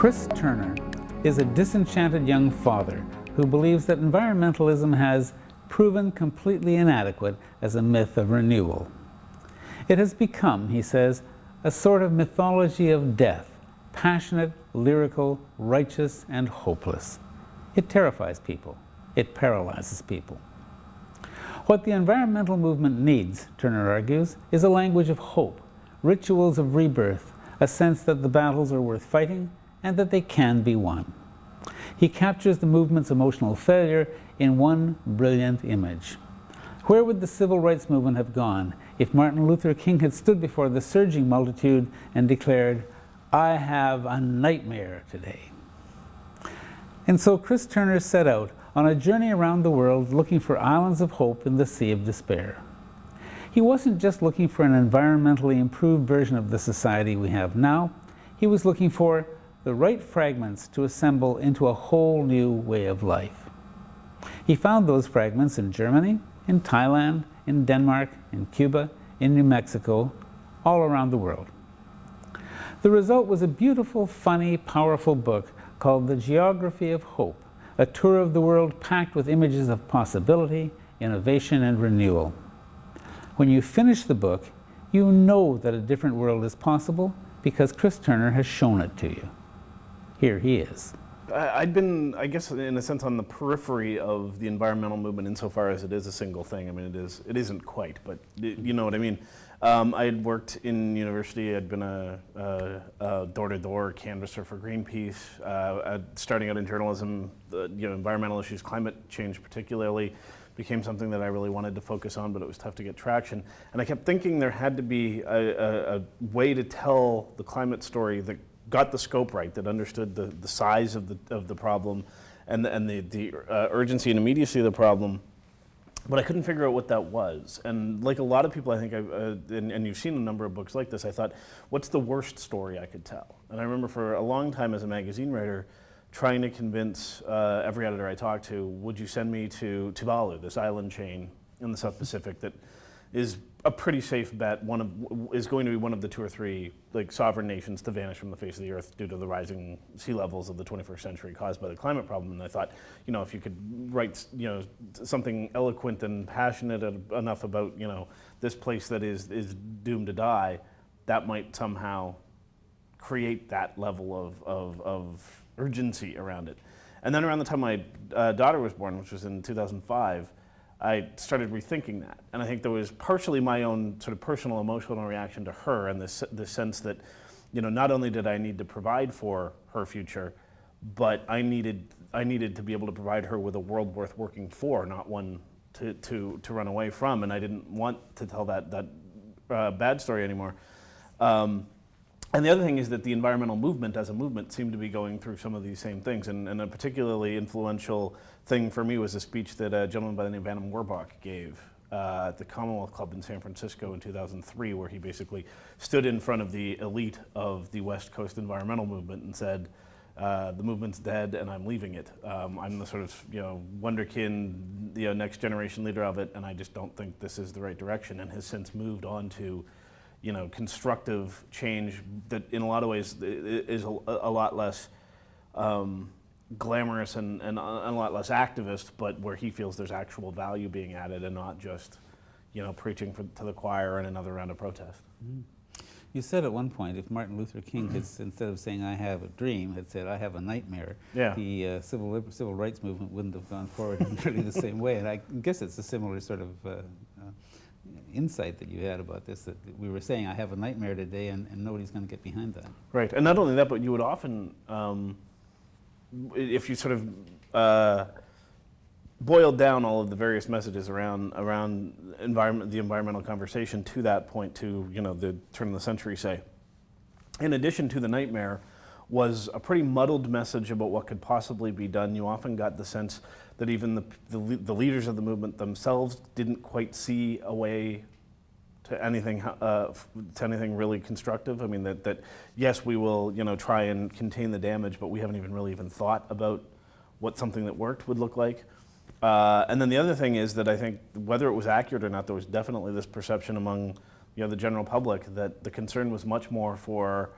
Chris Turner is a disenchanted young father who believes that environmentalism has proven completely inadequate as a myth of renewal. It has become, he says, a sort of mythology of death, passionate, lyrical, righteous, and hopeless. It terrifies people. It paralyzes people. What the environmental movement needs, Turner argues, is a language of hope, rituals of rebirth, a sense that the battles are worth fighting and that they can be won. He captures the movement's emotional failure in one brilliant image. Where would the civil rights movement have gone if Martin Luther King had stood before the surging multitude and declared, "I have a nightmare today"? And so Chris Turner set out on a journey around the world looking for islands of hope in the sea of despair. He wasn't just looking for an environmentally improved version of the society we have now. He was looking for the right fragments to assemble into a whole new way of life. He found those fragments in Germany, in Thailand, in Denmark, in Cuba, in New Mexico, all around the world. The result was a beautiful, funny, powerful book called The Geography of Hope, a tour of the world packed with images of possibility, innovation, and renewal. When you finish the book, you know that a different world is possible because Chris Turner has shown it to you. Here he is. I'd been, I guess, in a sense, on the periphery of the environmental movement insofar as it is a single thing. I mean, it isn't quite, but you know what I mean. I had worked in university. I'd been a door-to-door canvasser for Greenpeace. Starting out in journalism, environmental issues, climate change particularly, became something that I really wanted to focus on, but it was tough to get traction. And I kept thinking there had to be a way to tell the climate story that got the scope right, that understood the size of the problem and the urgency and immediacy of the problem. But I couldn't figure out what that was. And like a lot of people, I think, and you've seen a number of books like this, I thought, what's the worst story I could tell? And I remember for a long time as a magazine writer, trying to convince every editor I talked to, would you send me to Tuvalu, this island chain in the South Pacific that is a pretty safe bet, is going to be one of the 2 or 3 sovereign nations to vanish from the face of the earth due to the rising sea levels of the 21st century caused by the climate problem. And I thought, if you could write, something eloquent and passionate enough about, this place that is doomed to die, that might somehow create that level of urgency around it. And then around the time my daughter was born, which was in 2005, I started rethinking that. And I think there was partially my own sort of personal emotional reaction to her and the sense that, not only did I need to provide for her future, but I needed to be able to provide her with a world worth working for, not one to run away from. And I didn't want to tell that bad story anymore. And the other thing is that the environmental movement as a movement seemed to be going through some of these same things. And a particularly influential thing for me was a speech that a gentleman by the name of Adam Warbach gave at the Commonwealth Club in San Francisco in 2003, where he basically stood in front of the elite of the West Coast environmental movement and said, the movement's dead and I'm leaving it. I'm the sort of wonderkin, next generation leader of it, and I just don't think this is the right direction, and has since moved on to constructive change that in a lot of ways is a lot less glamorous and a lot less activist, but where he feels there's actual value being added and not just, preaching to the choir and another round of protest. Mm. You said at one point, if Martin Luther King had, instead of saying "I have a dream," had said "I have a nightmare," yeah, the civil rights movement wouldn't have gone forward in really the same way. And I guess it's a similar sort of insight that you had about this, that we were saying "I have a nightmare today," and nobody's going to get behind that. Right, and not only that, but you would often, if you sort of boiled down all of the various messages around the environmental conversation to that point, to the turn of the century, say, in addition to the nightmare, was a pretty muddled message about what could possibly be done. You often got the sense that even the leaders of the movement themselves didn't quite see a way to anything really constructive. I mean, that yes, we will try and contain the damage, but we haven't even thought about what something that worked would look like. And then the other thing is that I think whether it was accurate or not, there was definitely this perception among the general public that the concern was much more for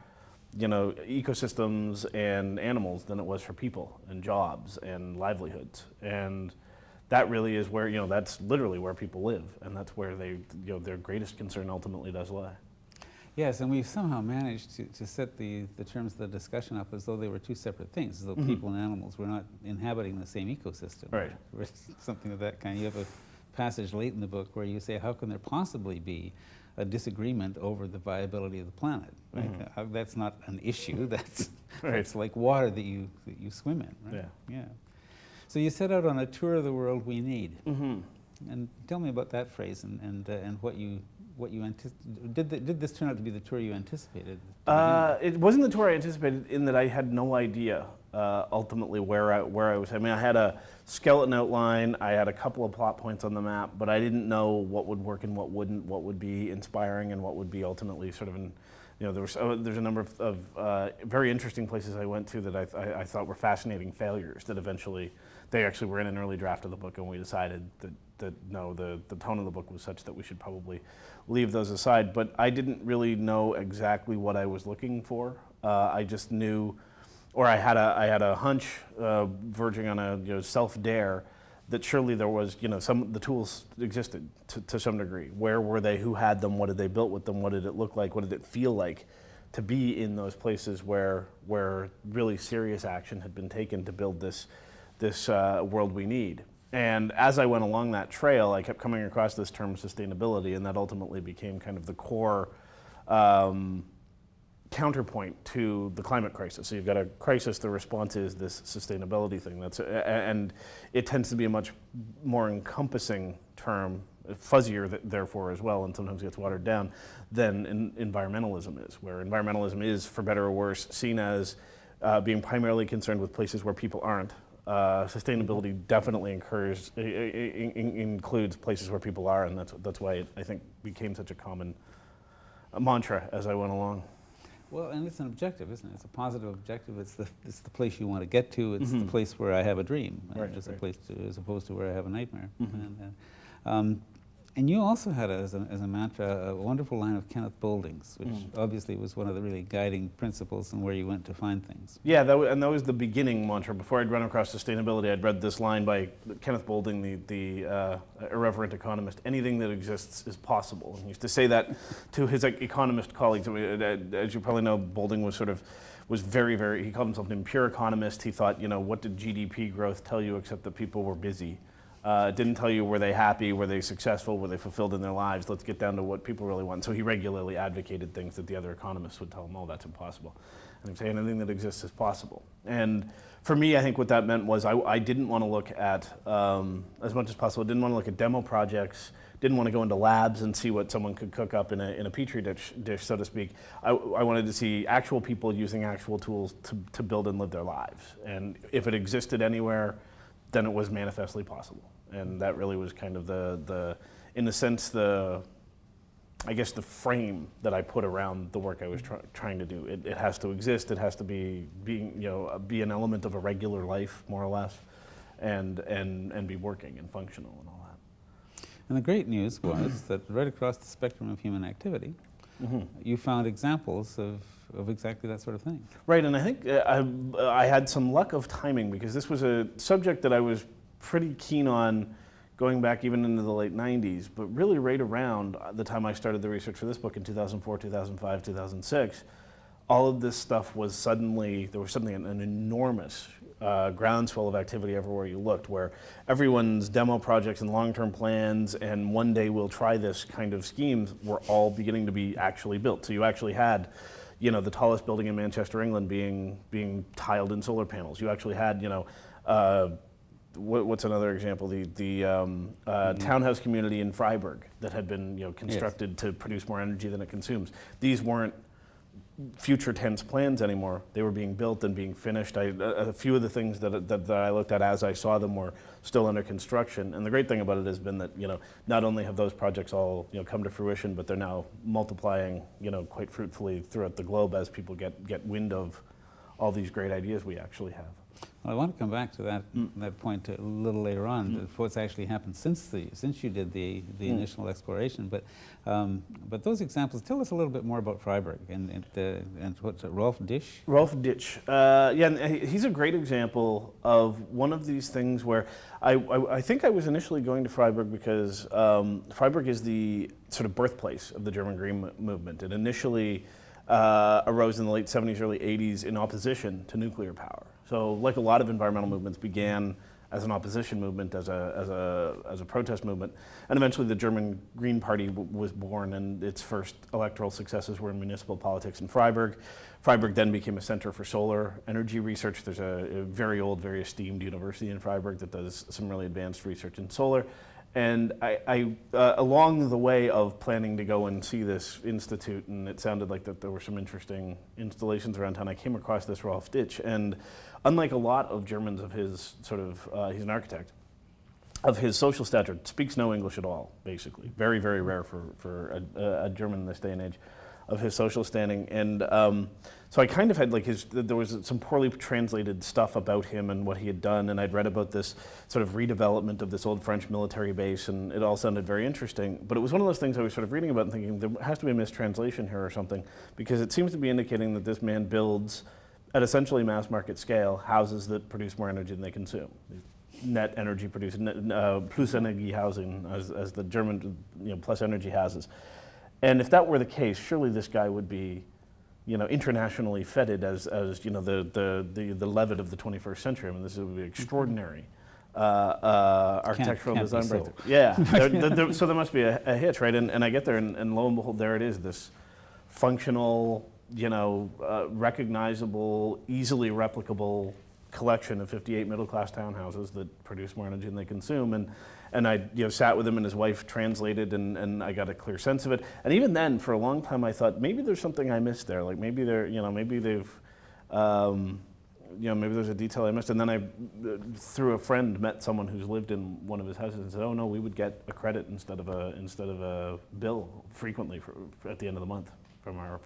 ecosystems and animals than it was for people and jobs and livelihoods. And that really is where, that's literally where people live, and that's where their greatest concern ultimately does lie. Yes, and we've somehow managed to set the terms of the discussion up as though they were two separate things, as though people and animals were not inhabiting the same ecosystem. Right. Or something of that kind. You have a passage late in the book where you say, how can there possibly be a disagreement over the viability of the planet? Right? That's not an issue. That's Right. It's like water that you swim in. Right? Yeah. So you set out on a tour of the world we need. And tell me about that phrase and what you did this turn out to be the tour you anticipated? It wasn't the tour I anticipated, in that I had no idea ultimately where I was. I mean, I had a skeleton outline, I had a couple of plot points on the map, but I didn't know what would work and what wouldn't, what would be inspiring and what would be ultimately sort of there's a number of very interesting places I went to that I thought were fascinating failures that eventually, they actually were in an early draft of the book, and we decided that no, the tone of the book was such that we should probably leave those aside. But I didn't really know exactly what I was looking for. I just knew, or I had a hunch, verging on a self-dare, that surely there was, the tools existed to some degree. Where were they? Who had them? What did they build with them? What did it look like? What did it feel like to be in those places where really serious action had been taken to build this world we need? And as I went along that trail, I kept coming across this term sustainability, and that ultimately became kind of the core counterpoint to the climate crisis. So you've got a crisis, the response is this sustainability thing. And it tends to be a much more encompassing term, fuzzier therefore as well, and sometimes gets watered down, than environmentalism is, where environmentalism is, for better or worse, seen as being primarily concerned with places where people aren't. Sustainability definitely includes places where people are, and that's why it, I think, became such a common mantra as I went along. Well, and it's an objective, isn't it? It's a positive objective. It's the place you want to get to. It's the place where I have a dream, as opposed to where I have a nightmare. And you also had as a mantra a wonderful line of Kenneth Boulding's, which obviously was one of the really guiding principles and where you went to find things. Yeah, that was the beginning mantra. Before I'd run across sustainability, I'd read this line by Kenneth Boulding, the irreverent economist: anything that exists is possible. And he used to say that to his economist colleagues. As you probably know, Boulding was very, very, he called himself an impure economist. He thought, what did GDP growth tell you except that people were busy? It didn't tell you, were they happy, were they successful, were they fulfilled in their lives? Let's get down to what people really want. So he regularly advocated things that the other economists would tell him, oh, that's impossible. And he'd say anything that exists is possible. And for me, I think what that meant was I didn't want to look at, as much as possible, didn't want to look at demo projects, didn't want to go into labs and see what someone could cook up in a petri dish, so to speak. I wanted to see actual people using actual tools to build and live their lives. And if it existed anywhere, then it was manifestly possible. And that really was kind of in a sense, I guess the frame that I put around the work I was trying to do. It has to exist. It has to be an element of a regular life, more or less, and be working and functional and all that. And the great news was that right across the spectrum of human activity, you found examples of exactly that sort of thing. Right, and I think I had some luck of timing, because this was a subject that I was pretty keen on going back even into the late 90s, but really right around the time I started the research for this book in 2004, 2005, 2006, all of this stuff was suddenly, there was suddenly an enormous groundswell of activity everywhere you looked, where everyone's demo projects and long-term plans and one day we'll try this kind of schemes were all beginning to be actually built. So you actually had the tallest building in Manchester, England being tiled in solar panels. You actually had, what's another example? The townhouse community in Freiburg that had been constructed to produce more energy than it consumes. These weren't future tense plans anymore. They were being built and being finished. A few of the things that I looked at as I saw them were still under construction. And the great thing about it has been that not only have those projects all come to fruition, but they're now multiplying quite fruitfully throughout the globe as people get wind of all these great ideas we actually have. Well, I want to come back to that point a little later on, of what's actually happened since you did the initial exploration. But those examples, tell us a little bit more about Freiberg and what's it, Rolf Ditch? Rolf Ditch, yeah, and he's a great example of one of these things where I think I was initially going to Freiberg because Freiberg is the sort of birthplace of the German Green Movement. It initially arose in the late 70s, early 80s in opposition to nuclear power. So like a lot of environmental movements began as an opposition movement, as a protest movement, and eventually the German Green Party was born, and its first electoral successes were in municipal politics in Freiberg. Freiberg then became a center for solar energy research. There's a very old, very esteemed university in Freiberg that does some really advanced research in solar. And I along the way of planning to go and see this institute, and it sounded like that there were some interesting installations around town, I came across this Rolf Ditch. And unlike a lot of Germans of his sort of, he's an architect, of his social stature, speaks no English at all, basically. Very, very rare for a German in this day and age of his social standing. And so I kind of had like there was some poorly translated stuff about him and what he had done, and I'd read about this sort of redevelopment of this old French military base, and it all sounded very interesting. But it was one of those things I was sort of reading about and thinking there has to be a mistranslation here or something, because it seems to be indicating that this man builds at essentially mass market scale houses that produce more energy than they consume. Net energy producing, plus Energie housing, as the German, plus energy houses. And if that were the case, surely this guy would be, internationally feted as the Levitt of the 21st century. I mean, this would be extraordinary architectural design breakthrough. Yeah, so there must be a hitch, right? And I get there, and lo and behold, there it is, this functional, recognizable, easily replicable collection of 58 middle-class townhouses that produce more energy than they consume. And I sat with him, and his wife translated, and I got a clear sense of it. And even then, for a long time, I thought maybe there's something I missed there. Like maybe maybe they've, maybe there's a detail I missed. And then I, through a friend, met someone who's lived in one of his houses and said, "Oh no, we would get a credit instead of a bill frequently at the end of the month from our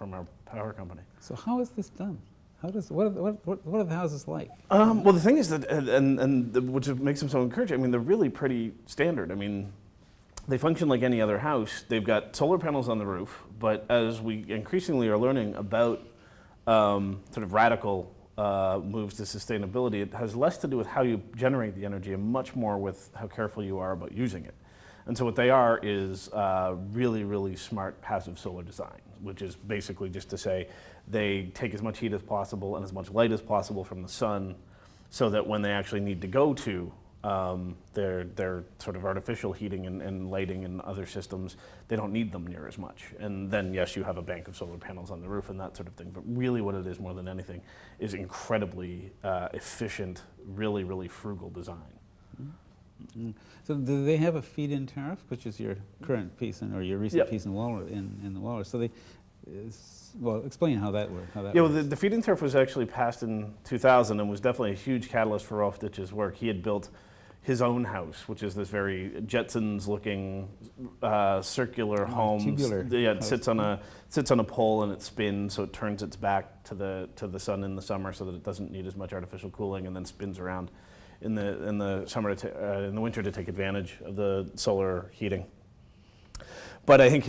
power company." So how is this done? What are the houses like? Well, the thing is that, and which makes them so encouraging, I mean, they're really pretty standard. I mean, they function like any other house. They've got solar panels on the roof, but as we increasingly are learning about sort of radical moves to sustainability, it has less to do with how you generate the energy and much more with how careful you are about using it. And so what they are is really, really smart passive solar design, which is basically just to say they take as much heat as possible and as much light as possible from the sun, so that when they actually need to go to their sort of artificial heating and lighting and other systems, they don't need them near as much. And then, yes, you have a bank of solar panels on the roof and that sort of thing. But really what it is more than anything is incredibly efficient, really, really frugal design. Mm-hmm. So do they have a feed-in tariff, which is your current piece or your recent piece in the Waller? So they, well, explain how that works. Well, the feed-in tariff was actually passed in 2000 and was definitely a huge catalyst for Rolf Ditch's work. He had built his own house, which is this very Jetsons-looking circular home. Tubular. Yeah, it sits on a pole and it spins, so it turns its back to the sun in the summer, so that it doesn't need as much artificial cooling, and then spins around in the summer in the winter to take advantage of the solar heating. But I think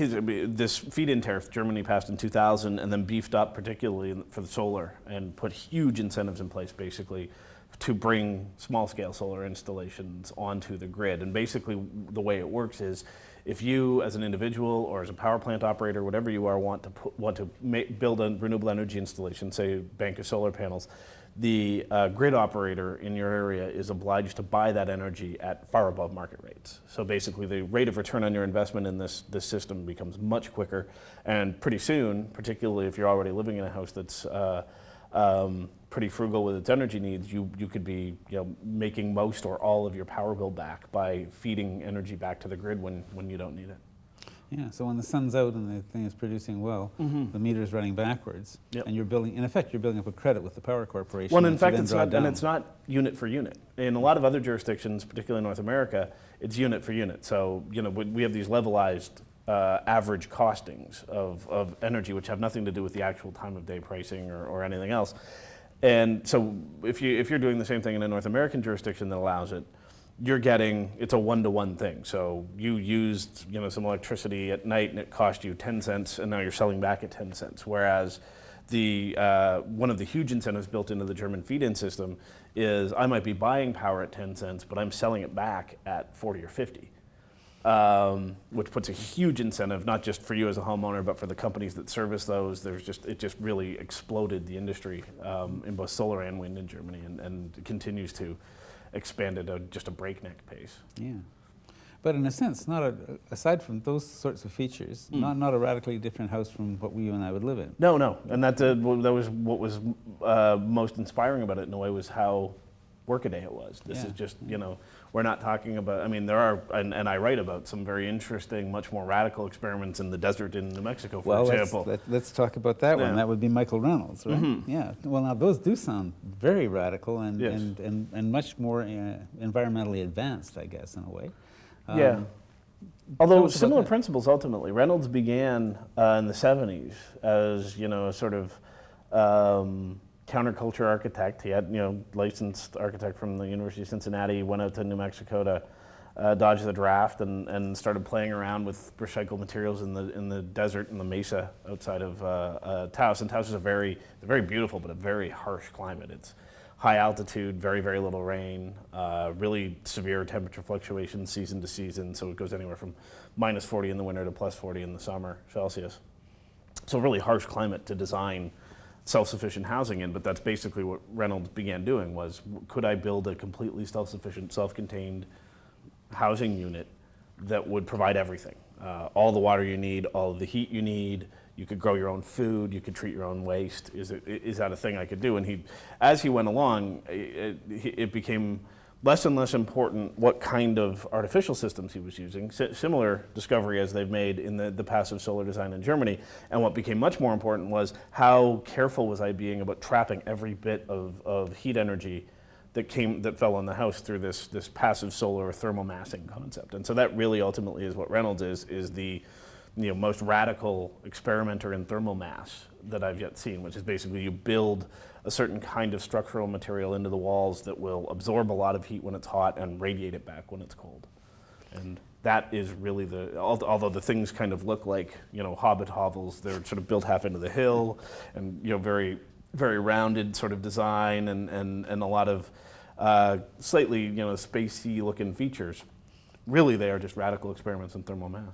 this feed-in tariff Germany passed in 2000 and then beefed up particularly for the solar and put huge incentives in place basically to bring small-scale solar installations onto the grid. And basically the way it works is if you as an individual or as a power plant operator, whatever you are, want to build a renewable energy installation, say a bank of solar panels, the grid operator in your area is obliged to buy that energy at far above market rates. So basically the rate of return on your investment in this system becomes much quicker, and pretty soon, particularly if you're already living in a house that's pretty frugal with its energy needs, you could be making most or all of your power bill back by feeding energy back to the grid when you don't need it. Yeah, so when the sun's out and the thing is producing well, the meter's running backwards, and you're building, in effect, you're building up a credit with the power corporation. Well, in fact, it's not unit for unit. In a lot of other jurisdictions, particularly in North America, it's unit for unit. So, we have these levelized average costings of energy, which have nothing to do with the actual time of day pricing or anything else. And so if you're doing the same thing in a North American jurisdiction that allows it, it's a one-to-one thing. So you used some electricity at night and it cost you 10 cents, and now you're selling back at 10 cents. Whereas one of the huge incentives built into the German feed-in system is I might be buying power at 10 cents, but I'm selling it back at 40 or 50. Which puts a huge incentive, not just for you as a homeowner, but for the companies that service those. It just really exploded the industry in both solar and wind in Germany, and it continues to expand at just a breakneck pace. Yeah, but in a sense, aside from those sorts of features, not a radically different house from what you and I would live in. No, and that was what was most inspiring about it in a way, was how workaday it was. This is just, we're not talking about, I mean, there are, and I write about some very interesting, much more radical experiments in the desert in New Mexico, for example. Let's talk about that one. That would be Michael Reynolds, right? Mm-hmm. Yeah. Well, now those do sound very radical and Yes. and much more environmentally advanced, I guess, in a way. Yeah. Although similar principles ultimately. Reynolds began in the 70s as, a sort of counterculture architect. He had, licensed architect from the University of Cincinnati, went out to New Mexico to dodge the draft and started playing around with recycled materials in the desert and the mesa outside of Taos. And Taos is very beautiful, but a very harsh climate. It's high altitude, very, very little rain, really severe temperature fluctuations season to season. So it goes anywhere from minus 40 in the winter to plus 40 in the summer Celsius. So really harsh climate to design self-sufficient housing in, but that's basically what Reynolds began doing, was could I build a completely self-sufficient, self-contained housing unit that would provide everything. All the water you need, all of the heat you need, you could grow your own food, you could treat your own waste. Is that a thing I could do? And as he went along, it became less and less important what kind of artificial systems he was using. Similar discovery as they've made in the passive solar design in Germany. And what became much more important was how careful was I being about trapping every bit of heat energy that fell on the house through this passive solar or thermal massing concept. And so that really ultimately is what Reynolds is the most radical experimenter in thermal mass that I've yet seen, which is basically you build a certain kind of structural material into the walls that will absorb a lot of heat when it's hot and radiate it back when it's cold. And that is really although the things kind of look like, hobbit hovels, they're sort of built half into the hill and, very, very rounded sort of design and a lot of slightly, spacey looking features. Really, they are just radical experiments in thermal mass.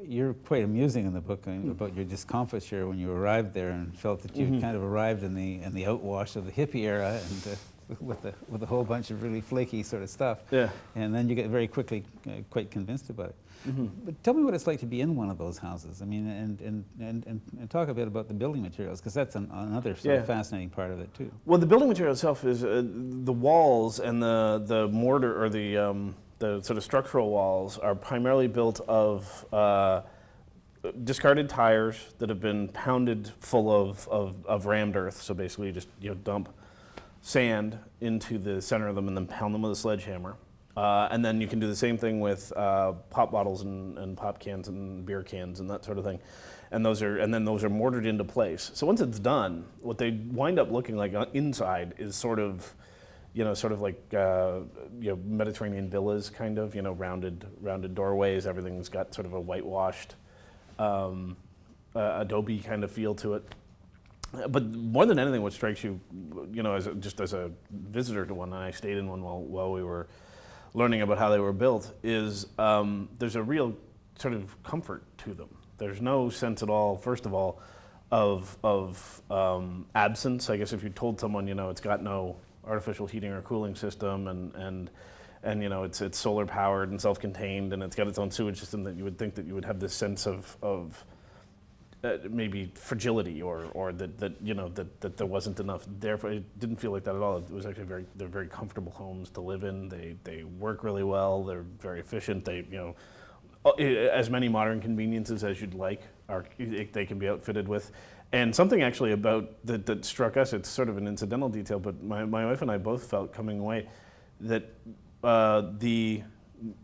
You're quite amusing in the book about your discomfiture when you arrived there and felt that you kind of arrived in the outwash of the hippie era and with a whole bunch of really flaky sort of stuff. Yeah. And then you get very quickly quite convinced about it. Mm-hmm. But tell me what it's like to be in one of those houses. I mean, and talk a bit about the building materials, because that's another sort of fascinating part of it too. Well, the building material itself is the walls and the mortar or the sort of structural walls are primarily built of discarded tires that have been pounded full of rammed earth. So basically, you just dump sand into the center of them and then pound them with a sledgehammer. And then you can do the same thing with pop bottles and pop cans and beer cans and that sort of thing. And those are mortared into place. So once it's done, what they wind up looking like inside is sort of like Mediterranean villas, kind of, rounded doorways. Everything's got sort of a whitewashed adobe kind of feel to it. But more than anything, what strikes you, as a visitor to one, and I stayed in one while we were learning about how they were built, is there's a real sort of comfort to them. There's no sense at all, first of all, of absence. I guess if you told someone, it's got no artificial heating or cooling system, and it's solar powered and self-contained, and it's got its own sewage system, that you would think that you would have this sense of maybe fragility or that there wasn't enough. Therefore, it didn't feel like that at all. It was actually they're very comfortable homes to live in. They work really well. They're very efficient. They as many modern conveniences as you'd like they can be outfitted with. And something actually about that struck us, it's sort of an incidental detail, but my wife and I both felt coming away that the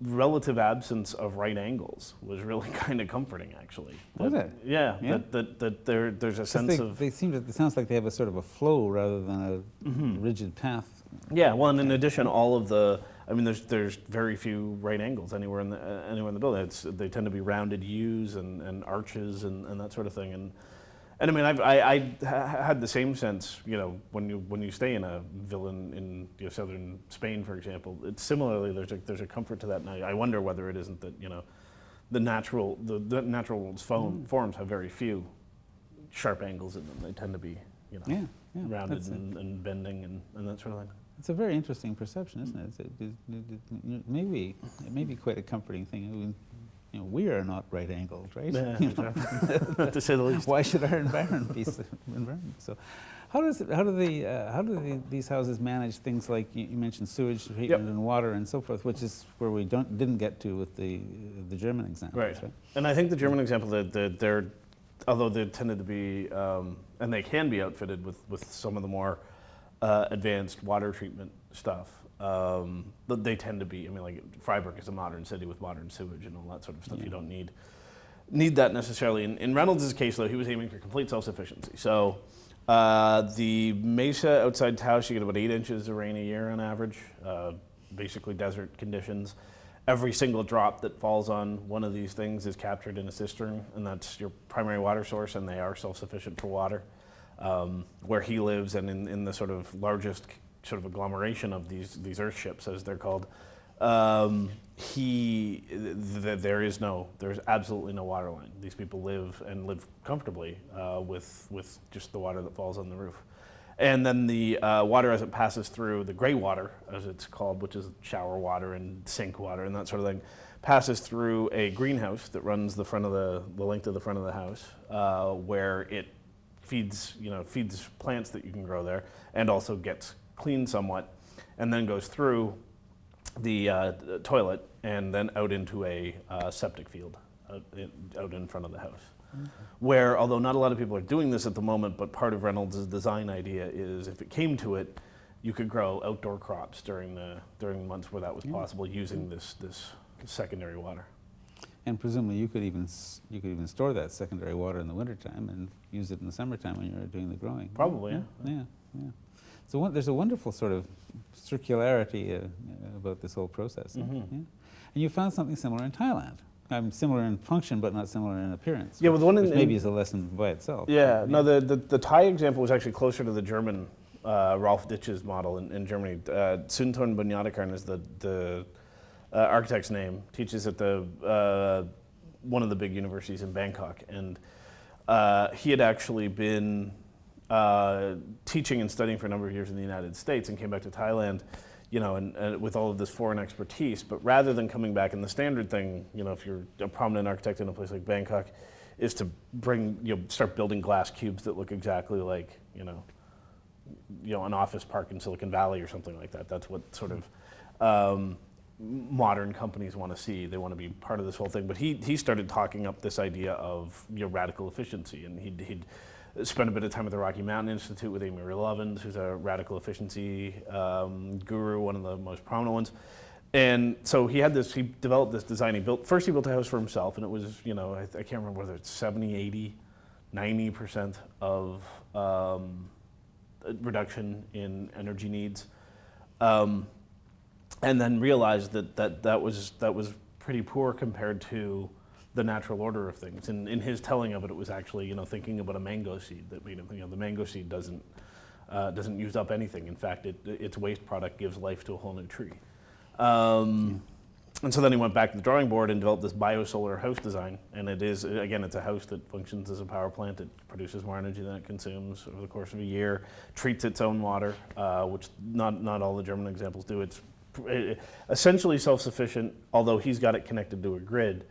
relative absence of right angles was really kind of comforting, actually. Was it? Yeah, Yeah. That there's a sense of... They seem to, it sounds like they have a sort of a flow rather than a rigid path. Yeah, well, and in addition, all of the, I mean, there's very few right angles anywhere in the building. They tend to be rounded U's and arches and that sort of thing. And I mean, I had the same sense, you know, when you stay in a villa in southern Spain, for example. It's similarly there's a comfort to that. And I wonder whether it isn't that, you know, the natural world's forms have very few sharp angles in them. They tend to be, you know, rounded and bending and that sort of thing. It's a very interesting perception, isn't it? It may be quite a comforting thing. You know, we are not right angled, right? Yeah, You know? to say the least. Why should our environment be so environment? So, how do these houses manage things like you mentioned sewage treatment and water and so forth, which is where we didn't get to with the German examples, right? And I think the German example that they're, although they tended to be, and they can be outfitted with some of the more advanced water treatment stuff. But they tend to be, I mean, like Freiburg is a modern city with modern sewage and all that sort of stuff. You don't need that necessarily. In Reynolds' case, though, he was aiming for complete self-sufficiency. So the mesa outside Taos, you get about 8 inches of rain a year on average, basically desert conditions. Every single drop that falls on one of these things is captured in a cistern, and that's your primary water source, and they are self-sufficient for water. Where he lives and in the sort of largest sort of agglomeration of these earthships, as they're called, there's absolutely no water line. These people live comfortably with just the water that falls on the roof. And then the water as it passes through, the gray water, as it's called, which is shower water and sink water and that sort of thing, passes through a greenhouse that runs the length of the front of the house, where it feeds plants that you can grow there, and also gets cleaned somewhat, and then goes through the toilet and then out into a septic field out in front of the house. Mm-hmm. Where, although not a lot of people are doing this at the moment, but part of Reynolds' design idea is if it came to it, you could grow outdoor crops during months where that was possible using this secondary water. And presumably you could even store that secondary water in the wintertime and use it in the summertime when you're doing the growing. Probably, yeah. So there's a wonderful sort of circularity about this whole process. Mm-hmm. Yeah? And you found something similar in Thailand. Similar in function, but not similar in appearance. Yeah, well, the one which maybe is a lesson by itself. Yeah, no, the Thai example was actually closer to the German Rolf Ditch's model in Germany. Suntorn Bunyadikarn is the architect's name. Teaches at one of the big universities in Bangkok, and he had actually been teaching and studying for a number of years in the United States, and came back to Thailand, you know, and with all of this foreign expertise. But rather than coming back, and the standard thing, you know, if you're a prominent architect in a place like Bangkok, is to start building glass cubes that look exactly like, you know, an office park in Silicon Valley or something like that. That's what sort of modern companies want to see. They want to be part of this whole thing. But he started talking up this idea of radical efficiency, and he'd spent a bit of time at the Rocky Mountain Institute with Amy Lovins, who's a radical efficiency guru, one of the most prominent ones. And so he developed this design. He built a house for himself, and it was, I can't remember whether it's 70, 80, 90% of reduction in energy needs. And then realized that was pretty poor compared to the natural order of things. And in his telling of it, it was actually, thinking about a mango seed that made him think, the mango seed doesn't use up anything. In fact, its waste product gives life to a whole new tree. And so then he went back to the drawing board and developed this Biosolar house design. And it's a house that functions as a power plant. It produces more energy than it consumes over the course of a year, treats its own water, which not all the German examples do. It's essentially self-sufficient, although he's got it connected to a grid,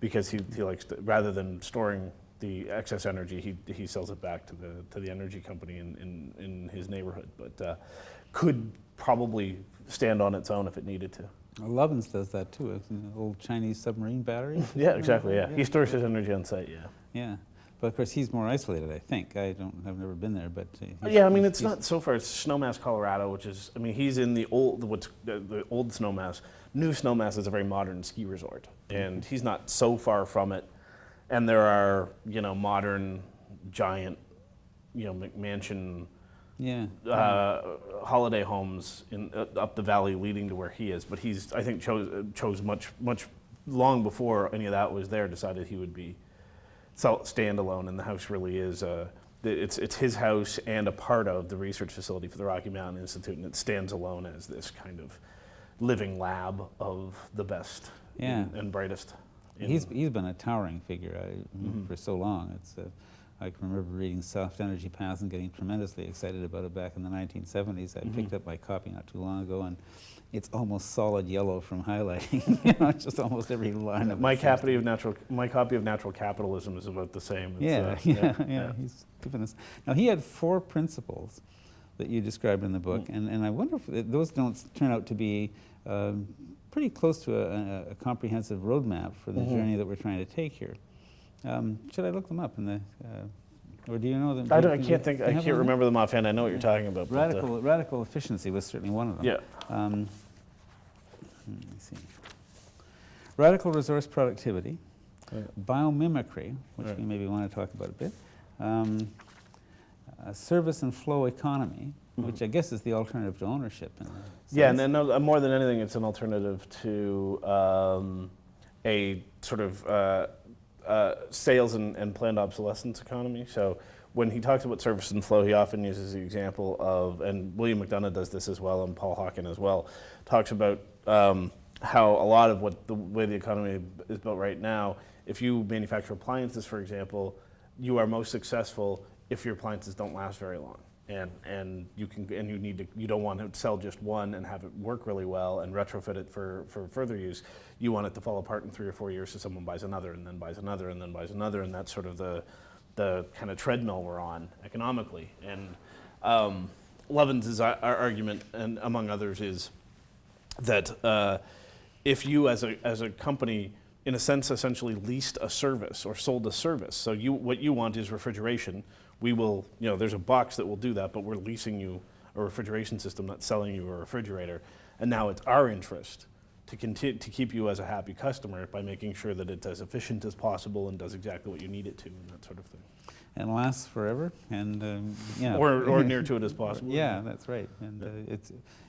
because he likes to, rather than storing the excess energy, he sells it back to the energy company in his neighborhood, but could probably stand on its own if it needed to. Lovins does that too. It's an old Chinese submarine battery. Yeah, exactly. Yeah, he stores his energy on site. Yeah. Yeah. But of course, he's more isolated, I think. I've never been there, but Yeah, I mean, it's not so far. It's Snowmass, Colorado, which is, I mean, he's in the old Snowmass. New Snowmass is a very modern ski resort, and he's not so far from it. And there are, modern, giant, McMansion holiday homes up the valley leading to where he is. But he's, I think, chose much long before any of that was there, decided he would be standalone, and the house really is it's his house and a part of the research facility for the Rocky Mountain Institute, and it stands alone as this kind of living lab of the best and brightest. He's been a towering figure for so long. I can remember reading Soft Energy Paths and getting tremendously excited about it back in the 1970s. I picked up my copy not too long ago, and it's almost solid yellow from highlighting. Just almost every line of my copy of Natural Capitalism is about the same. It's, He's given us. Now, he had 4 principles that you described in the book, and I wonder if those don't turn out to be pretty close to a comprehensive roadmap for the journey that we're trying to take here. Should I look them up in the, or do you know them? I can't remember them offhand. I know what you're talking about. Radical efficiency was certainly one of them. Yeah. Let me see. Radical resource productivity, biomimicry, which we maybe want to talk about a bit, service and flow economy, which I guess is the alternative to ownership. And more than anything, it's an alternative to a sort of sales and planned obsolescence economy. So when he talks about service and flow, he often uses the example of, and William McDonough does this as well, and Paul Hawken as well, talks about how a lot of the way the economy is built right now, if you manufacture appliances, for example, you are most successful if your appliances don't last very long. And you don't want to sell just one and have it work really well and retrofit it for further use. You want it to fall apart in 3 or 4 years, so someone buys another and then buys another and then buys another, and that's sort of the kind of treadmill we're on economically. And Levin's argument, and among others, is that if you as a company, in a sense, essentially leased a service or sold a service, so what you want is refrigeration. We will, there's a box that will do that, but we're leasing you a refrigeration system, not selling you a refrigerator. And now it's our interest to continue to keep you as a happy customer by making sure that it's as efficient as possible and does exactly what you need it to, and that sort of thing. And lasts forever, and or near to it as possible. Yeah, that's right. And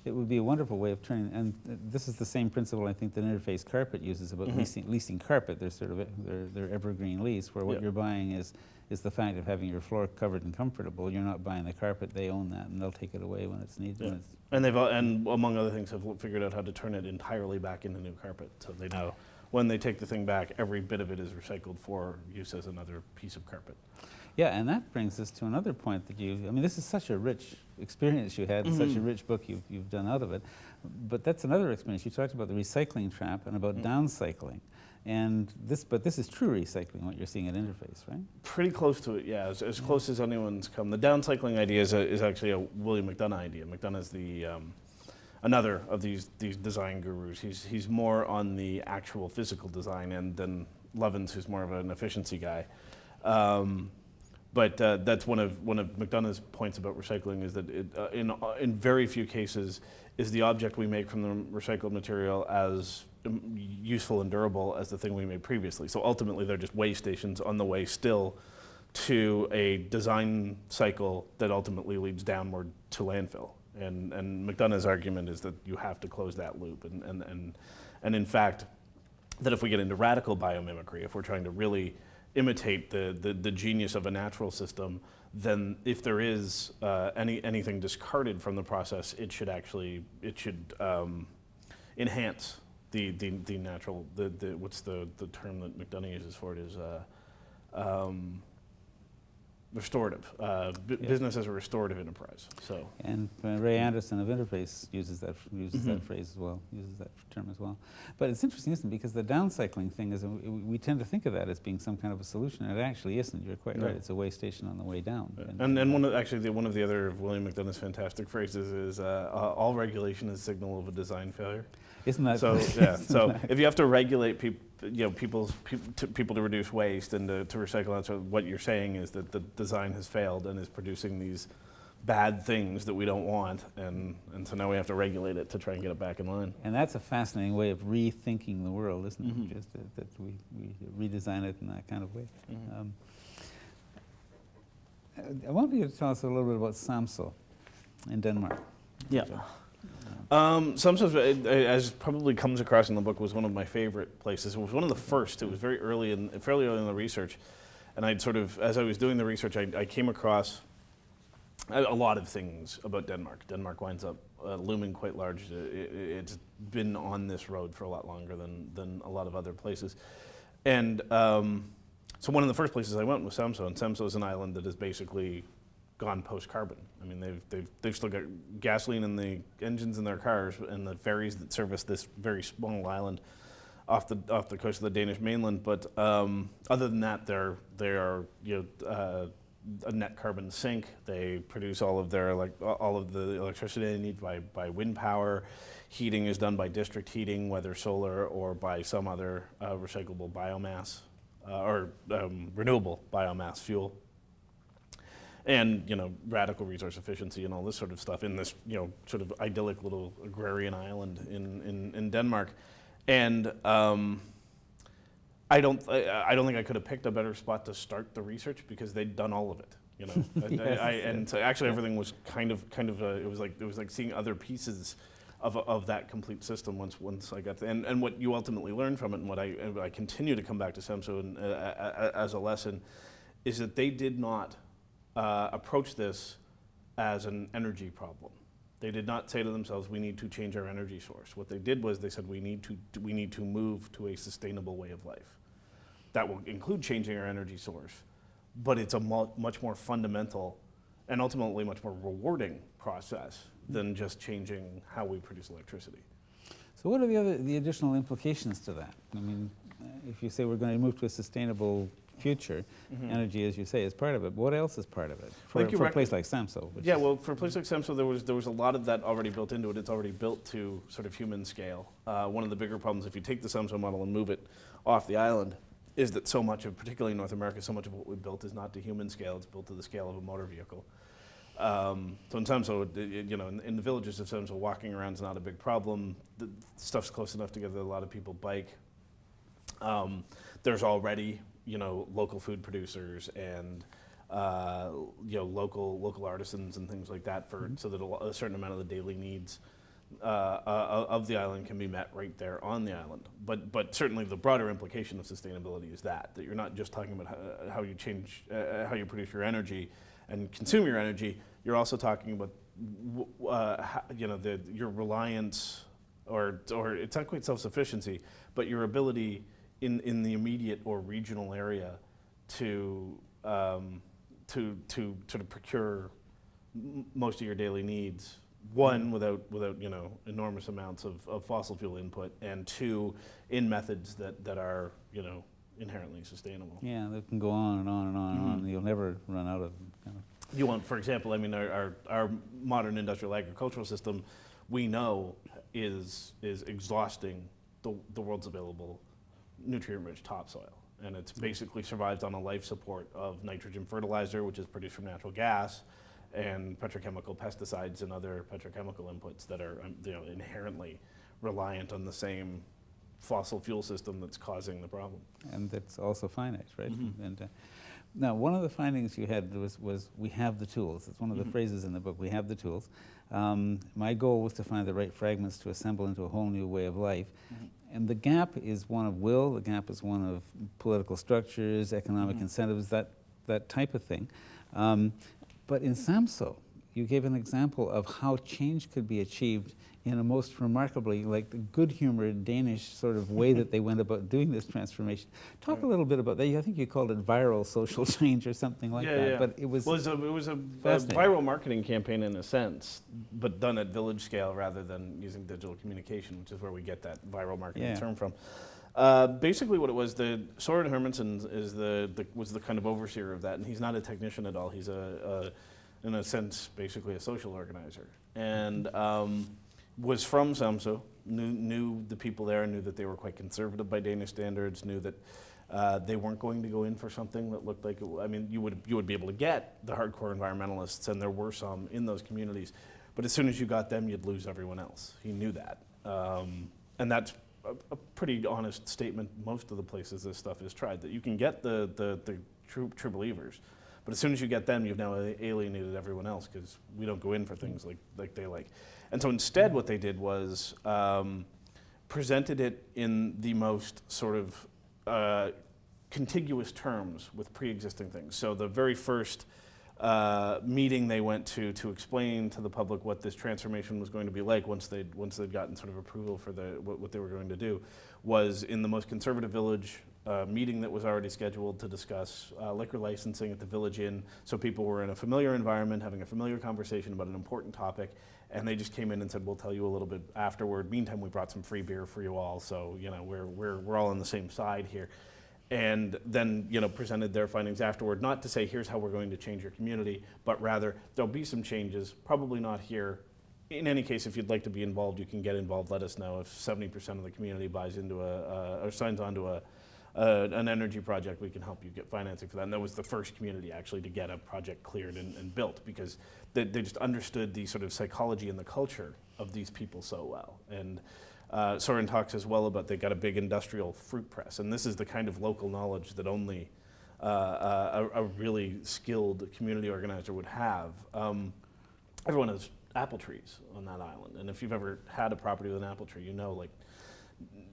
it would be a wonderful way of turning. And this is the same principle I think that Interface Carpet uses about leasing carpet. There's sort of their evergreen lease, where what you're buying is the fact of having your floor covered and comfortable. You're not buying the carpet; they own that, and they'll take it away when it's needed. Yeah. And and among other things, have figured out how to turn it entirely back into new carpet. So they know when they take the thing back, every bit of it is recycled for use as another piece of carpet. Yeah, and that brings us to another point that this is such a rich experience you had, and such a rich book you've done out of it. But that's another experience. You talked about the recycling trap and about downcycling. And this is true recycling, what you're seeing at Interface, right? Pretty close to it, yeah, as close as anyone's come. The downcycling idea is actually a William McDonough idea. McDonough's the another of these design gurus. He's more on the actual physical design end than Levins, who's more of an efficiency guy. But that's one of McDonough's points about recycling, is that in very few cases is the object we make from the recycled material as useful and durable as the thing we made previously. So ultimately, they're just way stations on the way still to a design cycle that ultimately leads downward to landfill. And McDonough's argument is that you have to close that loop. And in fact, that if we get into radical biomimicry, if we're trying to really imitate the genius of a natural system, then if there is anything discarded from the process, it should enhance the natural, what's the term that McDonough uses for it is restorative, business as a restorative enterprise. So, and Ray Anderson of Interface uses that phrase as well, uses that term as well. But it's interesting, isn't it? Because the downcycling thing is, we tend to think of that as being some kind of a solution, and it actually isn't. You're quite right. It's a way station on the way down. Yeah. And one of the other of William McDonough's fantastic phrases is all regulation is a signal of a design failure. Isn't that so? Yeah. So if you have to regulate people to reduce waste and to recycle. And so what you're saying is that the design has failed and is producing these bad things that we don't want, and so now we have to regulate it to try and get it back in line. And that's a fascinating way of rethinking the world, isn't it? Just that we redesign it in that kind of way. I want you to tell us a little bit about Samsø in Denmark. Yeah. Samsø, as probably comes across in the book, was one of my favorite places. It was one of the first. It was fairly early in the research, and I'd sort of, as I was doing the research, I came across a lot of things about Denmark. Denmark winds up looming quite large. It's been on this road for a lot longer than a lot of other places. And so one of the first places I went was Samsø, and Samsø is an island that has basically gone post-carbon. I mean, they've still got gasoline in the engines in their cars and the ferries that service this very small island off the coast of the Danish mainland. But other than that, they are a net carbon sink. They produce all of the electricity they need by wind power. Heating is done by district heating, whether solar or by some other recyclable biomass or renewable biomass fuel. And radical resource efficiency and all this sort of stuff in this sort of idyllic little agrarian island in Denmark. And I don't think I could have picked a better spot to start the research because they'd done all of it, and so actually everything was kind of it was like seeing other pieces of that complete system once I got there. And what you ultimately learn from it, and what I continue to come back to Samsø as a lesson, is that they did not approach this as an energy problem. They did not say to themselves, we need to change our energy source. What they did was they said, we need to move to a sustainable way of life. That will include changing our energy source, but it's a much more fundamental and ultimately much more rewarding process than just changing how we produce electricity. So what are the additional implications to that? I mean, if you say we're going to move to a sustainable future, energy, as you say, is part of it. But what else is part of it for a place like Samsø? Yeah, well, for a place like Samsø, there was a lot of that already built into it. It's already built to sort of human scale. One of the bigger problems, if you take the Samsø model and move it off the island, is that so much of, particularly in North America, so much of what we built is not to human scale. It's built to the scale of a motor vehicle. So in Samsø, in the villages of Samsø, walking around is not a big problem. The stuff's close enough together that a lot of people bike. There's already local food producers and local artisans and things like that so that a certain amount of the daily needs of the island can be met right there on the island. But certainly the broader implication of sustainability is that you're not just talking about how you change how you produce your energy and consume your energy. You're also talking about your reliance or it's not quite self-sufficiency, but your ability in the immediate or regional area to sort of procure most of your daily needs. One, without enormous amounts of fossil fuel input, and two, in methods that are inherently sustainable. Yeah, they can go on and on and on and on. And you'll never run out of them. You want, for example, I mean, our modern industrial agricultural system, we know is exhausting the world's available nutrient-rich topsoil. And it's basically survived on a life support of nitrogen fertilizer, which is produced from natural gas, and petrochemical pesticides and other petrochemical inputs that are inherently reliant on the same fossil fuel system that's causing the problem. And that's also finite, right? And now, one of the findings you had was we have the tools. It's one of the phrases in the book, we have the tools. My goal was to find the right fragments to assemble into a whole new way of life. And the gap is one of will, the gap is one of political structures, economic incentives, that type of thing. But in Samsø, you gave an example of how change could be achieved in a most remarkably, like the good-humored Danish sort of way that they went about doing this transformation. Talk a little bit about that. I think you called it viral social change or something like that. Yeah. But it was a viral marketing campaign in a sense, but done at village scale rather than using digital communication, which is where we get that viral marketing term from. Basically, what it was, Søren Hermansen was the kind of overseer of that, and he's not a technician at all. He's in a sense, basically a social organizer, and was from Samsø, knew the people there, knew that they were quite conservative by Danish standards, knew that they weren't going to go in for something that looked like, I mean, you would be able to get the hardcore environmentalists, and there were some in those communities, but as soon as you got them, you'd lose everyone else. He knew that. And that's a pretty honest statement. Most of the places this stuff is tried, that you can get the true believers, but as soon as you get them, you've now alienated everyone else, because we don't go in for things like they like. And so instead what they did was presented it in the most sort of contiguous terms with pre-existing things. So the very first meeting they went to explain to the public what this transformation was going to be like once they'd gotten sort of approval for what they were going to do, was in the most conservative village, meeting that was already scheduled to discuss liquor licensing at the Village Inn. So people were in a familiar environment, having a familiar conversation about an important topic, and they just came in and said, "We'll tell you a little bit afterward. Meantime, we brought some free beer for you all, so we're all on the same side here." And then presented their findings afterward, not to say here's how we're going to change your community, but rather there'll be some changes, probably not here. In any case, if you'd like to be involved, you can get involved. Let us know. If 70% of the community buys into or signs on to an energy project, we can help you get financing for that. And that was the first community actually to get a project cleared and built, because they just understood the sort of psychology and the culture of these people so well. And Soren talks as well about they got a big industrial fruit press, and this is the kind of local knowledge that only a really skilled community organizer would have. Everyone has apple trees on that island, and if you've ever had a property with an apple tree, like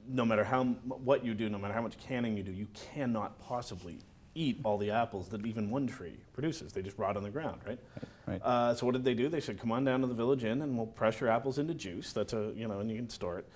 no matter what you do, no matter how much canning you do, you cannot possibly eat all the apples that even one tree produces. They just rot on the ground, right? Right. So what did they do? They said, "Come on down to the Village Inn, and we'll press your apples into juice. That's and you can store it.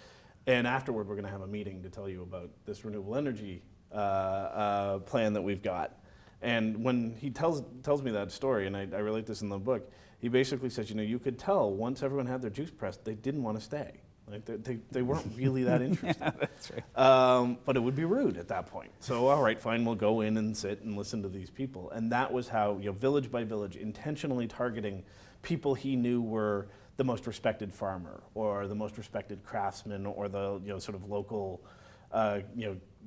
And afterward, we're going to have a meeting to tell you about this renewable energy plan that we've got." And when he tells me that story, and I relate this in the book, he basically says, you could tell once everyone had their juice pressed, they didn't want to stay. Like they weren't really that interested. Yeah, that's right. But it would be rude at that point. So, all right, fine, we'll go in and sit and listen to these people. And that was how, village by village, intentionally targeting people he knew were the most respected farmer, or the most respected craftsman, or the sort of local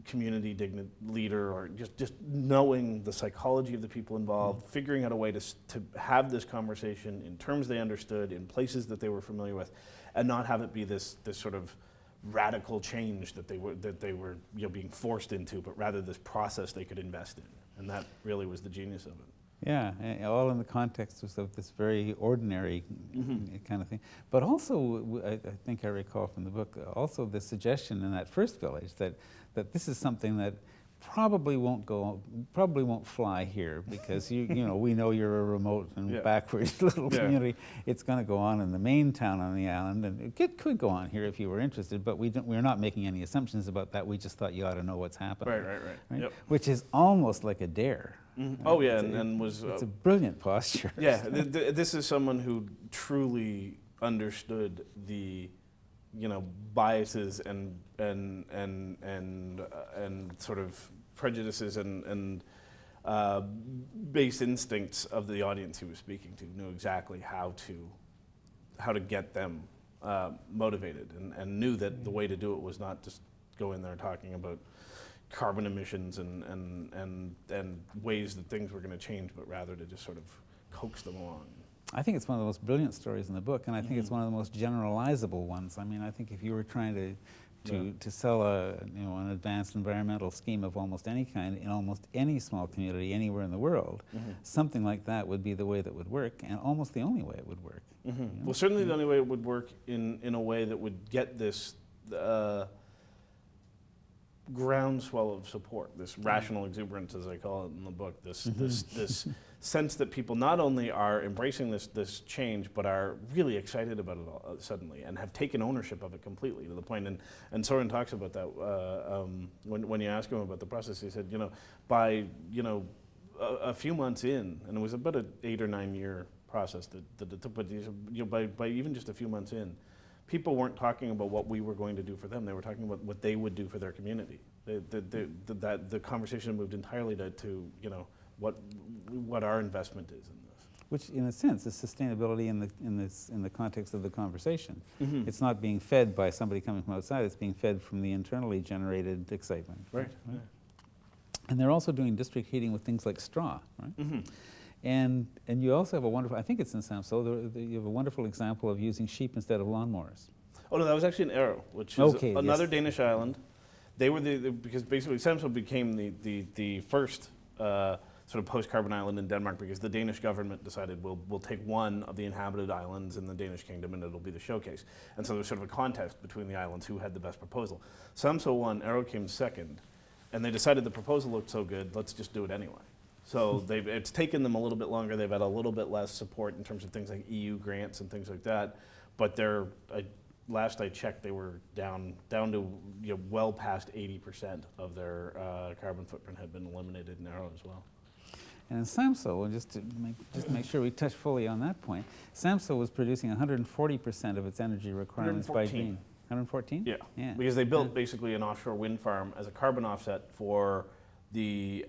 community leader, or just knowing the psychology of the people involved, figuring out a way to have this conversation in terms they understood, in places that they were familiar with, and not have it be this sort of radical change that they were being forced into, but rather this process they could invest in. And that really was the genius of it. Yeah, all in the context of this very ordinary kind of thing. But also, I think I recall from the book, also the suggestion in that first village that this is something that probably won't fly here, because we know you're a remote and backwards little community. It's going to go on in the main town on the island, and it could go on here if you were interested. But we're not making any assumptions about that. We just thought you ought to know what's happening. Right. Yep. Which is almost like a dare. Mm-hmm. Oh yeah, it's a brilliant posture. Yeah, this is someone who truly understood the biases and sort of prejudices and base instincts of the audience he was speaking to. Knew exactly how to get them motivated, and knew that the way to do it was not just go in there talking about carbon emissions and ways that things were going to change, but rather to just sort of coax them along. I think it's one of the most brilliant stories in the book, and I think it's one of the most generalizable ones. I mean, I think if you were trying to sell an advanced environmental scheme of almost any kind in almost any small community anywhere in the world, something like that would be the way that would work, and almost the only way it would work. Well, certainly the only way it would work in a way that would get this groundswell of support, this rational exuberance, as I call it in the book, this sense that people not only are embracing this change, but are really excited about it all, suddenly, and have taken ownership of it completely, to the point, and Soren talks about that when you ask him about the process. He said, by a few months in, and it was about an 8 or 9 year process that it took, but by even just a few months in, people weren't talking about what we were going to do for them. They were talking about what they would do for their community. The conversation moved entirely to what our investment is in this. which in a sense is sustainability in the context of the conversation. Mhm. It's not being fed by somebody coming from outside, it's being fed from the internally generated excitement. Right. And they're also doing district heating with things like straw, right? Mhm. And you also have a wonderful, I think it's in Samso, you have a wonderful example of using sheep instead of lawnmowers. Oh no, that was actually in Arrow, which is Okay, another yes. Danish island. They were because basically Samso became the first sort of post-carbon island in Denmark because the Danish government decided we'll take one of the inhabited islands in the Danish kingdom and it'll be the showcase. And so there was sort of a contest between the islands who had the best proposal. Samso won, Arrow came second, and they decided the proposal looked so good, let's just do it anyway. So it's taken them a little bit longer. They've had a little bit less support in terms of things like EU grants and things like that. But last I checked, they were down to well past 80% of their carbon footprint had been eliminated in Arrow as well. And in Samso, just to make sure we touch fully on that point, Samso was producing 140% of its energy requirements by green. 114? Yeah, because they built basically an offshore wind farm as a carbon offset for the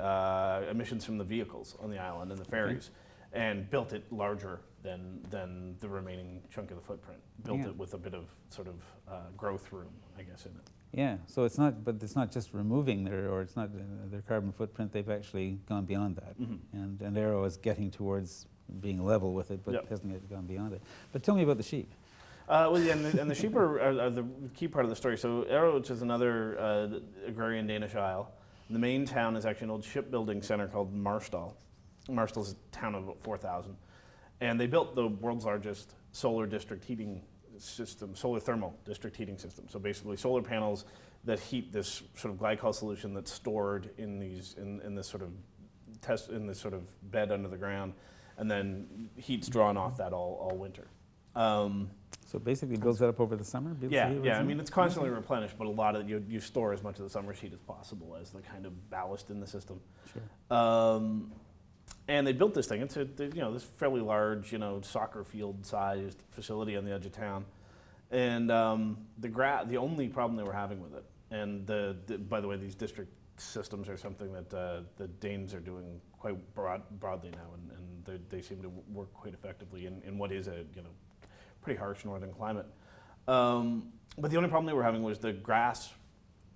emissions from the vehicles on the island and the ferries, and built it larger than the remaining chunk of the footprint. Built it with a bit of sort of growth room, I guess, in it. Yeah, so it's not just removing their carbon footprint. They've actually gone beyond that, and Arrow is getting towards being level with it, but hasn't yet gone beyond it. But tell me about the sheep. And the sheep are the key part of the story. So Arrow, which is another agrarian Danish isle, the main town is actually an old shipbuilding center called Marstal. Marstal's a town of about 4,000. And they built the world's largest solar district heating system, solar thermal district heating system. So basically solar panels that heat this sort of glycol solution that's stored in this sort of bed under the ground, and then heat's drawn off that all winter. So basically builds that up over the summer? Yeah. I mean, it's constantly replenished, but a lot of you store as much of the summer's heat as possible as the kind of ballast in the system. Sure. And they built this thing. It's this fairly large, soccer field-sized facility on the edge of town. And the only problem they were having with it, and by the way, these district systems are something that the Danes are doing quite broadly now, and they seem to work quite effectively in what is a pretty harsh northern climate. But the only problem they were having was the grass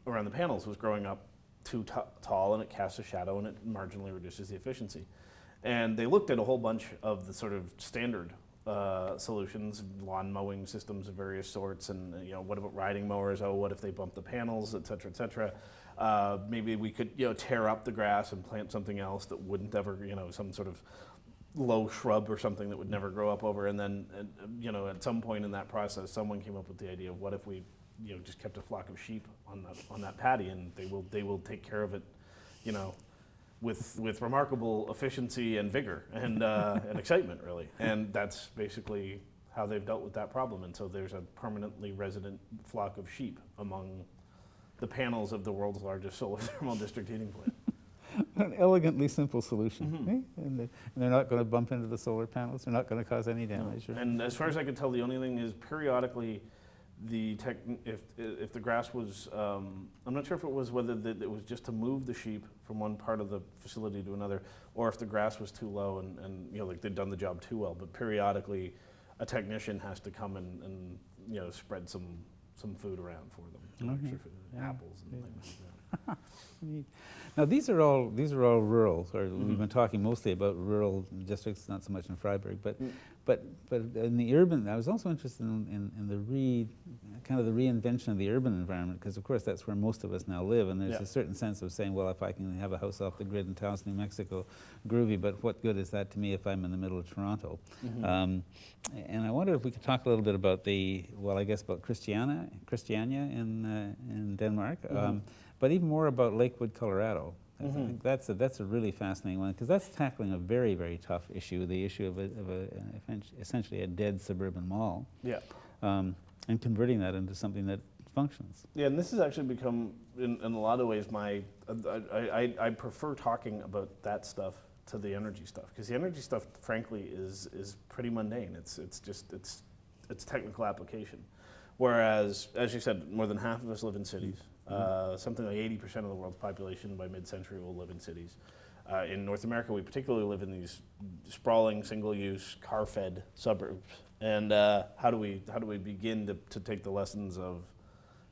around the panels was growing up too tall, and it casts a shadow, and it marginally reduces the efficiency. And they looked at a whole bunch of the sort of standard solutions, lawn mowing systems of various sorts, and what about riding mowers? Oh, what if they bump the panels, et cetera, et cetera. Maybe we could tear up the grass and plant something else that wouldn't ever, some sort of low shrub or something that would never grow up over. And then, at some point in that process, someone came up with the idea of what if we, just kept a flock of sheep on that paddy, and they will take care of it, with remarkable efficiency and vigor and excitement, really. And that's basically how they've dealt with that problem. And so there's a permanently resident flock of sheep among the panels of the world's largest solar thermal district heating plant. An elegantly simple solution. And they're not going to bump into the solar panels. They're not going to cause any damage. No. And as far as I can tell, the only thing is periodically if the grass was, I'm not sure if it was whether it was just to move the sheep from one part of the facility to another, or if the grass was too low and like they'd done the job too well. But periodically, a technician has to come and spread some food around for them, extra food, apples and things like that. Now these are all rural. Or we've been talking mostly about rural districts, not so much in Freiburg, but in the urban. I was also interested in the reinvention of the urban environment, because of course that's where most of us now live, and there's a certain sense of saying, well, if I can have a house off the grid in Taos, New Mexico, groovy, but what good is that to me if I'm in the middle of Toronto? And I wonder if we could talk a little bit about about Christiania in Denmark, but even more about Lakewood, Colorado. I think that's a really fascinating one, because that's tackling a very, very tough issue, the issue of essentially a dead suburban mall. Yeah. And converting that into something that functions. Yeah, and this has actually become, in a lot of ways, I prefer talking about that stuff to the energy stuff, because the energy stuff, frankly, is pretty mundane. It's technical application. Whereas, as you said, more than half of us live in cities. Something like 80% of the world's population by mid-century will live in cities. In North America, we particularly live in these sprawling, single-use, car-fed suburbs. And how do we begin to take the lessons of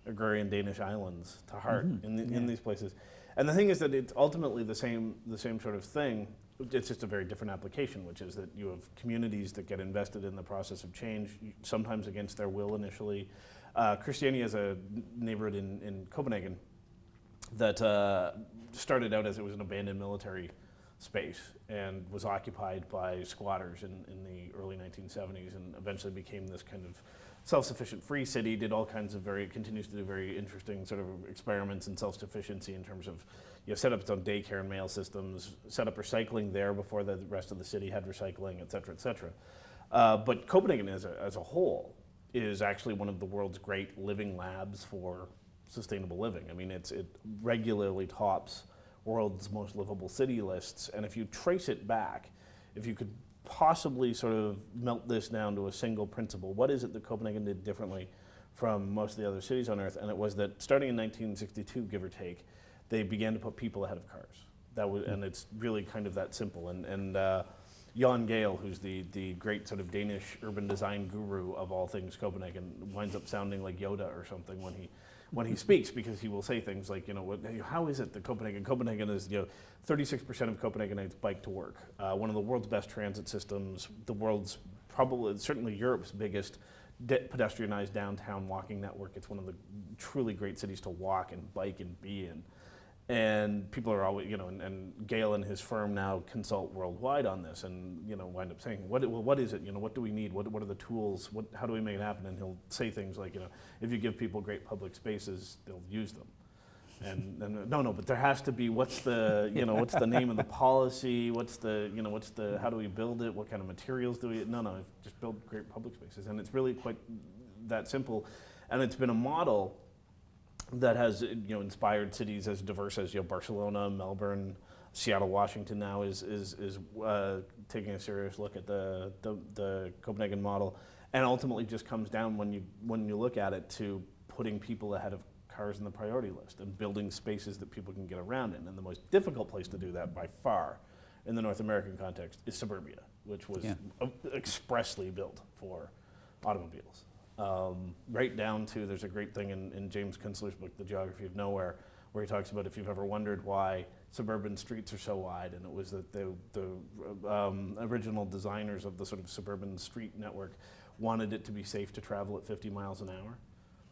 agrarian Danish islands to heart in these places? And the thing is that it's ultimately the same sort of thing. It's just a very different application, which is that you have communities that get invested in the process of change, sometimes against their will initially. Christiania is a neighborhood in Copenhagen that started out as it was an abandoned military space and was occupied by squatters in the early 1970s, and eventually became this kind of self-sufficient free city. Did all kinds of continues to do very interesting sort of experiments in self-sufficiency in terms of, set up its own daycare and mail systems, set up recycling there before the rest of the city had recycling, et cetera, et cetera. But Copenhagen as a whole is actually one of the world's great living labs for sustainable living. I mean, it regularly tops world's most livable city lists, and if you trace it back, if you could possibly sort of melt this down to a single principle, what is it that Copenhagen did differently from most of the other cities on Earth? And it was that starting in 1962, give or take, they began to put people ahead of cars. That was, and it's really kind of that simple. And Jan Gehl, who's the great sort of Danish urban design guru of all things Copenhagen, winds up sounding like Yoda or something when he speaks, because he will say things like, how is it that Copenhagen is, 36% of Copenhagenites bike to work, one of the world's best transit systems, the world's certainly Europe's biggest pedestrianized downtown walking network. It's one of the truly great cities to walk and bike and be in. And people are always, and Gehl and his firm now consult worldwide on this, and wind up saying, what is it? What do we need? What are the tools? How do we make it happen? And he'll say things like, if you give people great public spaces, they'll use them. And no, but there has to be, what's the name of the policy? How do we build it? What kind of materials do we? No, just build great public spaces, and it's really quite that simple. And it's been a model that has inspired cities as diverse as Barcelona, Melbourne, Seattle, Washington now is taking a serious look at the Copenhagen model, and ultimately just comes down when you look at it to putting people ahead of cars in the priority list and building spaces that people can get around in. And the most difficult place to do that by far in the North American context is suburbia, which was expressly built for automobiles. Right down to, there's a great thing in James Kunstler's book, The Geography of Nowhere, where he talks about if you've ever wondered why suburban streets are so wide, and it was that the original designers of the sort of suburban street network wanted it to be safe to travel at 50 miles an hour.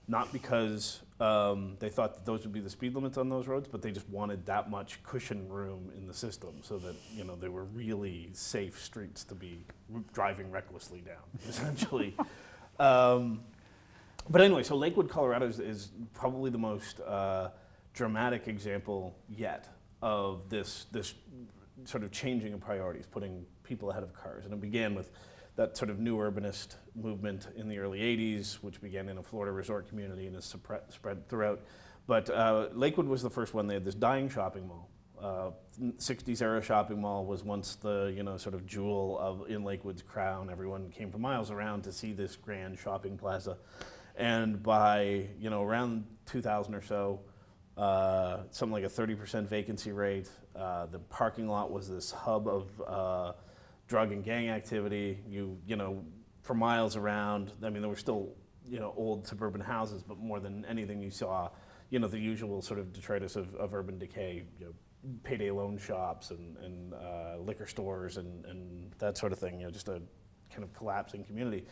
Not because they thought that those would be the speed limits on those roads, but they just wanted that much cushion room in the system so that they were really safe streets to be driving recklessly down, essentially. But anyway, so Lakewood, Colorado is probably the most dramatic example yet of this sort of changing of priorities, putting people ahead of cars. And it began with that sort of new urbanist movement in the early 80s, which began in a Florida resort community and has spread throughout. But Lakewood was the first one. They had this dying shopping mall. 60s era shopping mall was once the sort of jewel in Lakewood's crown. Everyone came from miles around to see this grand shopping plaza. And by around 2000 or so, something like a 30% vacancy rate. The parking lot was this hub of drug and gang activity. For miles around. I mean, there were still old suburban houses, but more than anything, you saw the usual sort of detritus of urban decay. Payday loan shops and liquor stores and that sort of thing. Just a kind of collapsing community.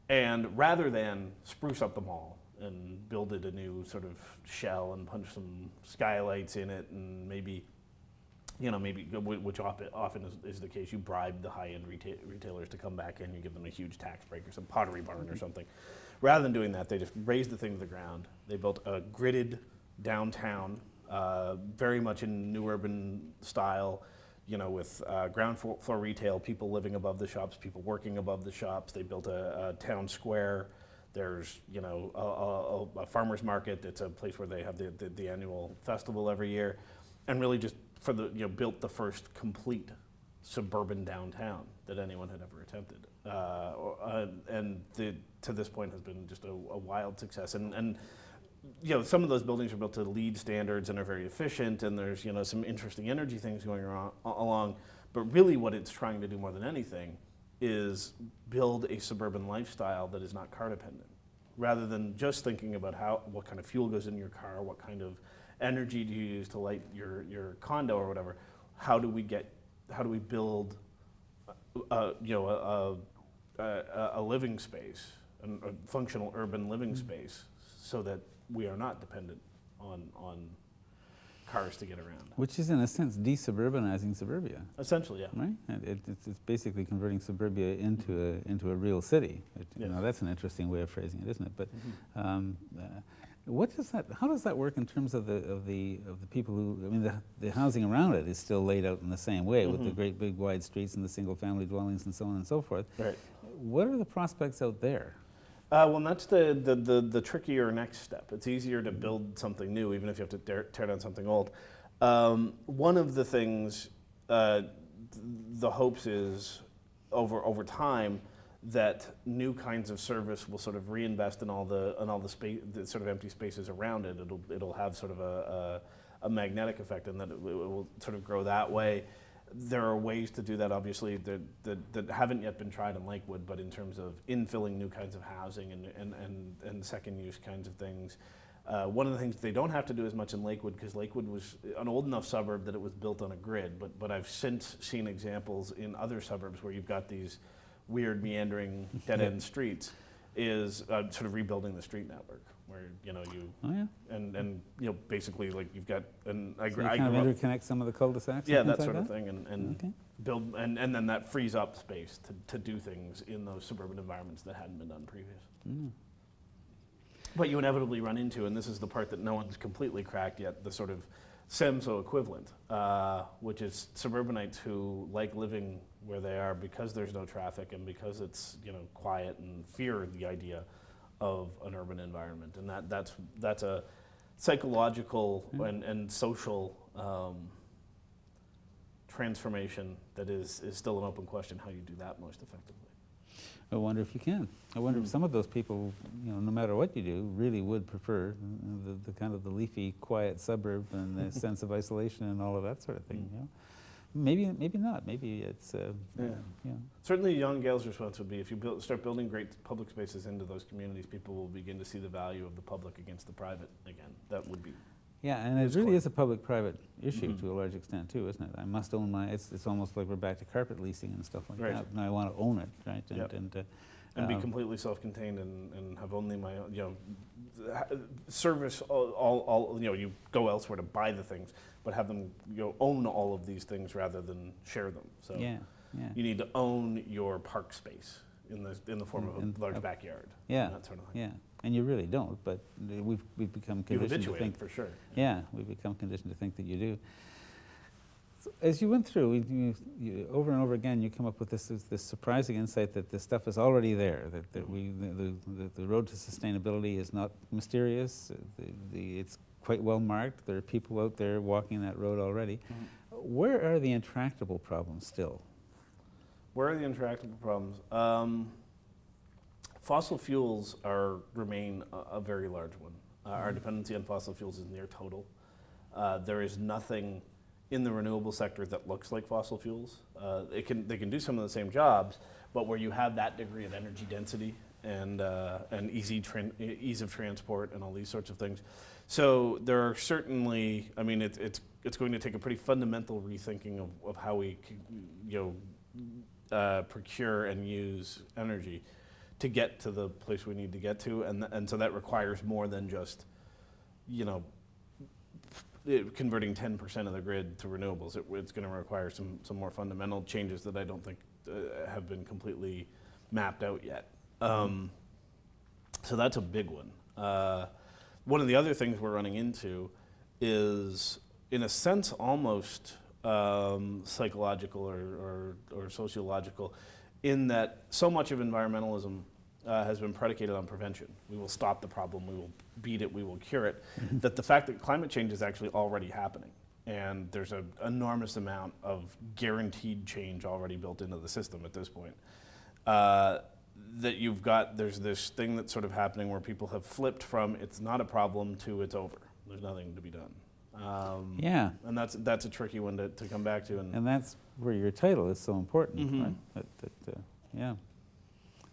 And rather than spruce up the mall and build it a new sort of shell and punch some skylights in it and maybe, which often is the case, you bribe the high-end retailers to come back in, you give them a huge tax break or some Pottery Barn or something. Rather than doing that, they just razed the thing to the ground. They built a gridded downtown, very much in new urban style, with ground floor retail, people living above the shops, people working above the shops. They built a town square. There's, a farmer's market. It's a place where they have the annual festival every year, and really just built the first complete suburban downtown that anyone had ever attempted. And to this point has been just a wild success. And some of those buildings are built to LEED standards and are very efficient, and there's some interesting energy things going along. But really, what it's trying to do more than anything is build a suburban lifestyle that is not car dependent, rather than just thinking about what kind of fuel goes in your car, what kind of energy do you use to light your condo or whatever. How do we build a living space, a functional urban living space, so that we are not dependent on cars to get around. Which is, in a sense, desuburbanizing suburbia. Essentially, yeah. Right? It's basically converting suburbia into a real city. Yes. That's an interesting way of phrasing it, isn't it? But how does that work in terms of the people who? I mean, the housing around it is still laid out in the same way, with the great big wide streets and the single-family dwellings and so on and so forth. Right. What are the prospects out there? Well, that's the trickier next step. It's easier to build something new, even if you have to tear down something old. One of the things, the hopes is over time that new kinds of service will sort of reinvest in all the space, the sort of empty spaces around it. It'll have sort of a magnetic effect, and that it will sort of grow that way. There are ways to do that, obviously, that haven't yet been tried in Lakewood, but in terms of infilling new kinds of housing and second use kinds of things. One of the things they don't have to do as much in Lakewood, because Lakewood was an old enough suburb that it was built on a grid, but I've since seen examples in other suburbs where you've got these weird meandering dead-end streets, is sort of rebuilding the street network, where and basically, like, you've got kind of interconnect some of the cul-de-sacs. Yeah, that like sort of thing, and build, and then that frees up space to do things in those suburban environments that hadn't been done previous. What you inevitably run into, and this is the part that no one's completely cracked yet, the sort of SEMSO equivalent, which is suburbanites who like living where they are because there's no traffic and because it's quiet, and fear the idea of an urban environment, and that's a psychological and social transformation that is still an open question how you do that most effectively. I wonder if you can. I wonder if some of those people, no matter what you do, really would prefer the kind of the leafy, quiet suburb and the sense of isolation and all of that sort of thing. Maybe not. Maybe it's Certainly, young Gale's response would be, if you start building great public spaces into those communities, people will begin to see the value of the public against the private again. That would be. Yeah, and it really is a public-private issue to a large extent too, isn't it? I must own it's almost like we're back to carpet leasing and stuff like that. And I want to own it, right? And be completely self-contained and have only my own, service all you go elsewhere to buy the things, but have them own all of these things rather than share them. So you need to own your park space in the form of a large backyard. Yeah, and that sort of thing. Yeah. And you really don't, but we've become conditioned to think. For sure. Yeah, we've become conditioned to think that you do. So as you went through, you over and over again, you come up with this surprising insight that this stuff is already there. That the road to sustainability is not mysterious. It's quite well marked. There are people out there walking that road already. Where are the intractable problems still? Where are the intractable problems? Fossil fuels remain a very large one. Our dependency on fossil fuels is near total. There is nothing in the renewable sector that looks like fossil fuels. They can do some of the same jobs, but where you have that degree of energy density and ease of transport and all these sorts of things. So there are certainly, I mean, it's going to take a pretty fundamental rethinking of how we procure and use energy to get to the place we need to get to, and so that requires more than just, converting 10% of the grid to renewables. It's going to require some more fundamental changes that I don't think have been completely mapped out yet. So that's a big one. One of the other things we're running into is, in a sense, almost psychological or sociological, in that so much of environmentalism has been predicated on prevention. We will stop the problem, we will beat it, we will cure it. That the fact that climate change is actually already happening, and there's an enormous amount of guaranteed change already built into the system at this point. that there's this thing that's sort of happening where people have flipped from it's not a problem to it's over. There's nothing to be done. Yeah. And that's a tricky one to come back to. And that's where your title is so important, Mhm. right? Yeah.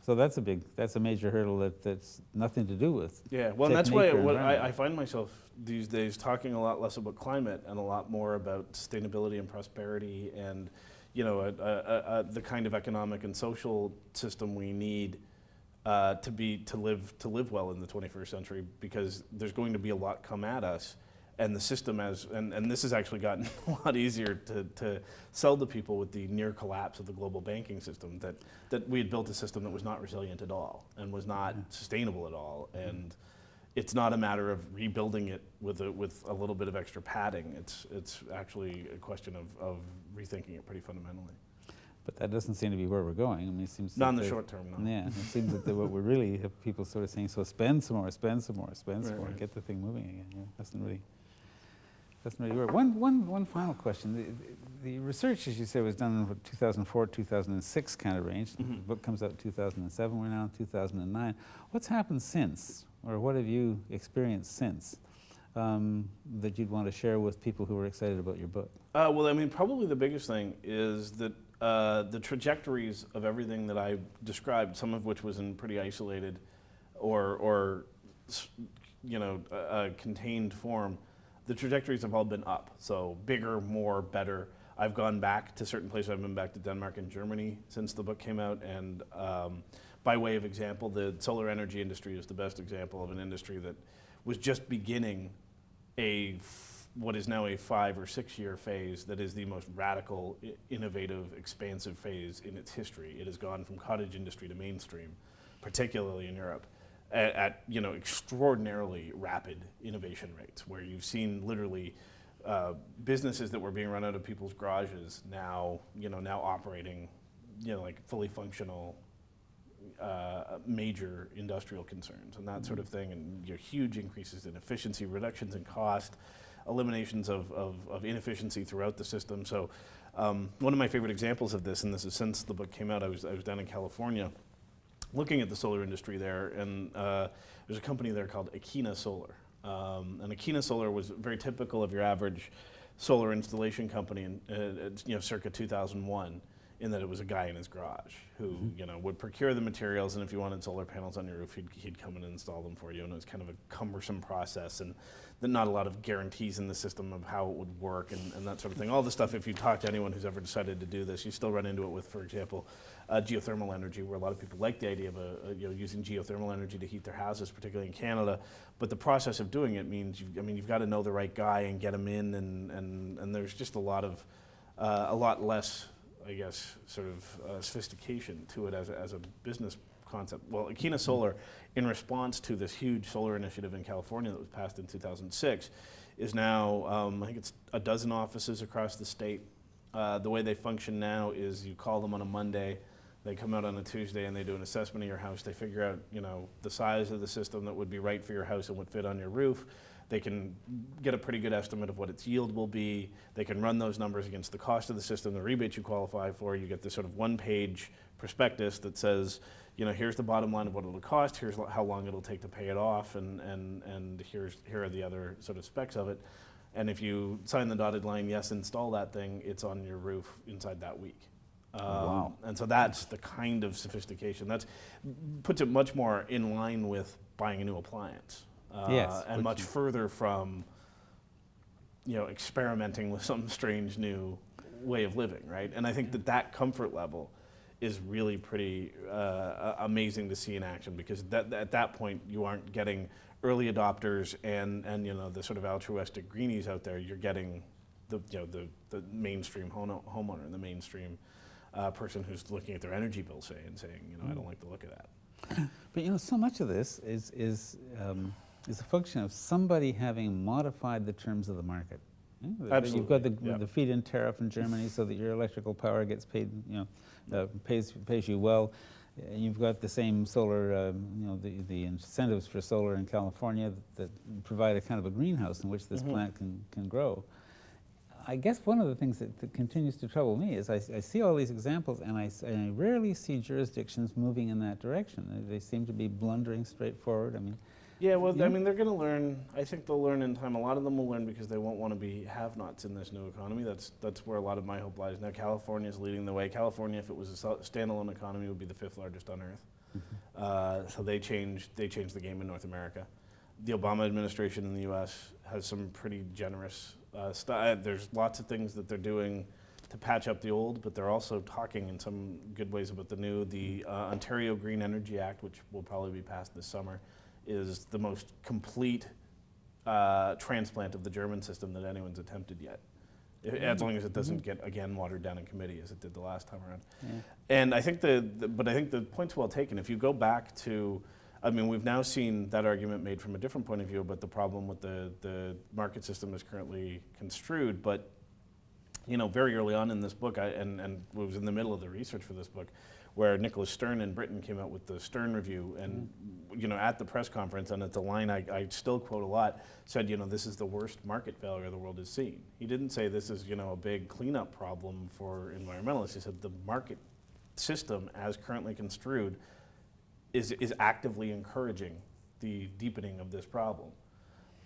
So that's a major hurdle that's nothing to do with. Yeah, well, and that's why technique or what environment. I find myself these days talking a lot less about climate and a lot more about sustainability and prosperity and, you know, the kind of economic and social system we need to live well in the 21st century, because there's going to be a lot come at us. And the system and this has actually gotten a lot easier to sell to people with the near collapse of the global banking system, that we had built a system that was not resilient at all and was not sustainable at all. And it's not a matter of rebuilding it with a little bit of extra padding. It's actually a question of rethinking it pretty fundamentally. But that doesn't seem to be where we're going. I mean, it seems Not in the short term, no. Yeah, it seems that what we're really have people sort of saying, so spend some more, Right. get the thing moving again. Yeah, doesn't really work. One final question. The research, as you say, was done in 2004, 2006 kind of range. The book comes out in 2007. We're now in 2009. What's happened since, or what have you experienced since, that you'd want to share with people who are excited about your book? Well, I mean, probably the biggest thing is that the trajectories of everything that I described, some of which was in pretty isolated or contained form, the trajectories have all been up. So bigger, more, better. I've gone back to certain places. I've been back to Denmark and Germany since the book came out. And by way of example, the solar energy industry is the best example of an industry that was just beginning what is now a 5 or 6 year phase that is the most radical, innovative, expansive phase in its history. It has gone from cottage industry to mainstream, particularly in Europe, at extraordinarily rapid innovation rates, where you've seen literally businesses that were being run out of people's garages now operating, like fully functional major industrial concerns and that sort of thing, and huge increases in efficiency, reductions in cost, eliminations of inefficiency throughout the system. So one of my favorite examples of this, and this is since the book came out, I was down in California looking at the solar industry there, and there's a company there called Akina Solar. And Akina Solar was very typical of your average solar installation company in circa 2001, in that it was a guy in his garage who would procure the materials, and if you wanted solar panels on your roof, he'd come in and install them for you. And it was kind of a cumbersome process, and not a lot of guarantees in the system of how it would work and that sort of thing. All the stuff, if you talk to anyone who's ever decided to do this, you still run into it with, for example, geothermal energy, where a lot of people like the idea of using geothermal energy to heat their houses, particularly in Canada. But the process of doing it means you've got to know the right guy and get him in, and there's just a lot less, I guess, sort of sophistication to it as a business concept. Well, Akina Solar, in response to this huge solar initiative in California that was passed in 2006, is now, I think it's a dozen offices across the state. The way they function now is you call them on a Monday, they come out on a Tuesday, and they do an assessment of your house. They figure out, the size of the system that would be right for your house and would fit on your roof. They can get a pretty good estimate of what its yield will be. They can run those numbers against the cost of the system, the rebates you qualify for. You get this sort of one-page prospectus that says, here's the bottom line of what it'll cost, here's how long it'll take to pay it off, and here are the other sort of specs of it. And if you sign the dotted line, yes, install that thing, it's on your roof inside that week. Wow. And so that's the kind of sophistication. That puts it much more in line with buying a new appliance. Yes, and much further from, experimenting with some strange new way of living, right? And I think that comfort level is really pretty amazing to see in action, because at that point you aren't getting early adopters and the sort of altruistic greenies out there. You're getting the mainstream homeowner and the mainstream person who's looking at their energy bill, say, and saying, I don't like the look of that. But so much of this is a function of somebody having modified the terms of the market. Absolutely. You've got the feed-in tariff in Germany, so that your electrical power gets paid, pays you well. You've got the same solar, the incentives for solar in California that provide a kind of a greenhouse in which this plant can grow. I guess one of the things that continues to trouble me is I see all these examples, and I rarely see jurisdictions moving in that direction. They seem to be blundering straight forward. I mean, yeah, well, I mean, they're going to learn. I think they'll learn in time. A lot of them will learn because they won't want to be have-nots in this new economy. That's where a lot of my hope lies. Now, California is leading the way. California, if it was a standalone economy, would be the 5th largest on Earth. So they changed the game in North America. The Obama administration in the U.S. has some pretty generous there's lots of things that they're doing to patch up the old, but they're also talking in some good ways about the new. The Ontario Green Energy Act, which will probably be passed this summer, is the most complete transplant of the German system that anyone's attempted yet. As long as it doesn't get, again, watered down in committee as it did the last time around. Yeah. And I think but I think the point's well taken. If you go back to, I mean, we've now seen that argument made from a different point of view about the problem with the market system is currently construed. But, you know, very early on in this book, and was in the middle of the research for this book, where Nicholas Stern in Britain came out with the Stern Review, and you know, at the press conference, and it's a line I still quote a lot, said, you know, this is the worst market failure the world has seen. He didn't say this is, you know, a big cleanup problem for environmentalists. He said the market system, as currently construed, is actively encouraging the deepening of this problem.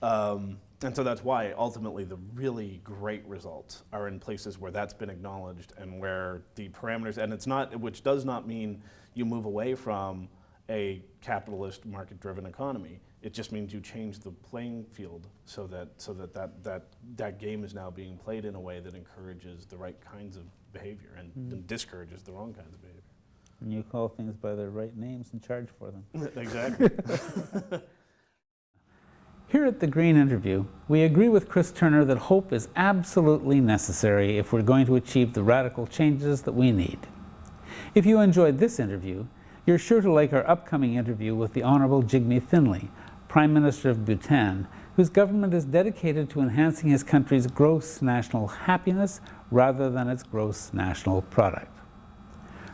And so that's why ultimately the really great results are in places where that's been acknowledged and where the parameters, and it's not, which does not mean you move away from a capitalist market-driven economy. It just means you change the playing field so that game is now being played in a way that encourages the right kinds of behavior and discourages the wrong kinds of behavior. And you call things by their right names and charge for them. Exactly. Here at the Green Interview, we agree with Chris Turner that hope is absolutely necessary if we're going to achieve the radical changes that we need. If you enjoyed this interview, you're sure to like our upcoming interview with the Honourable Jigme Finlay, Prime Minister of Bhutan, whose government is dedicated to enhancing his country's gross national happiness rather than its gross national product.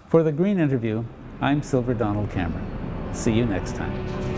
For the Green Interview, I'm Silver Donald Cameron. See you next time.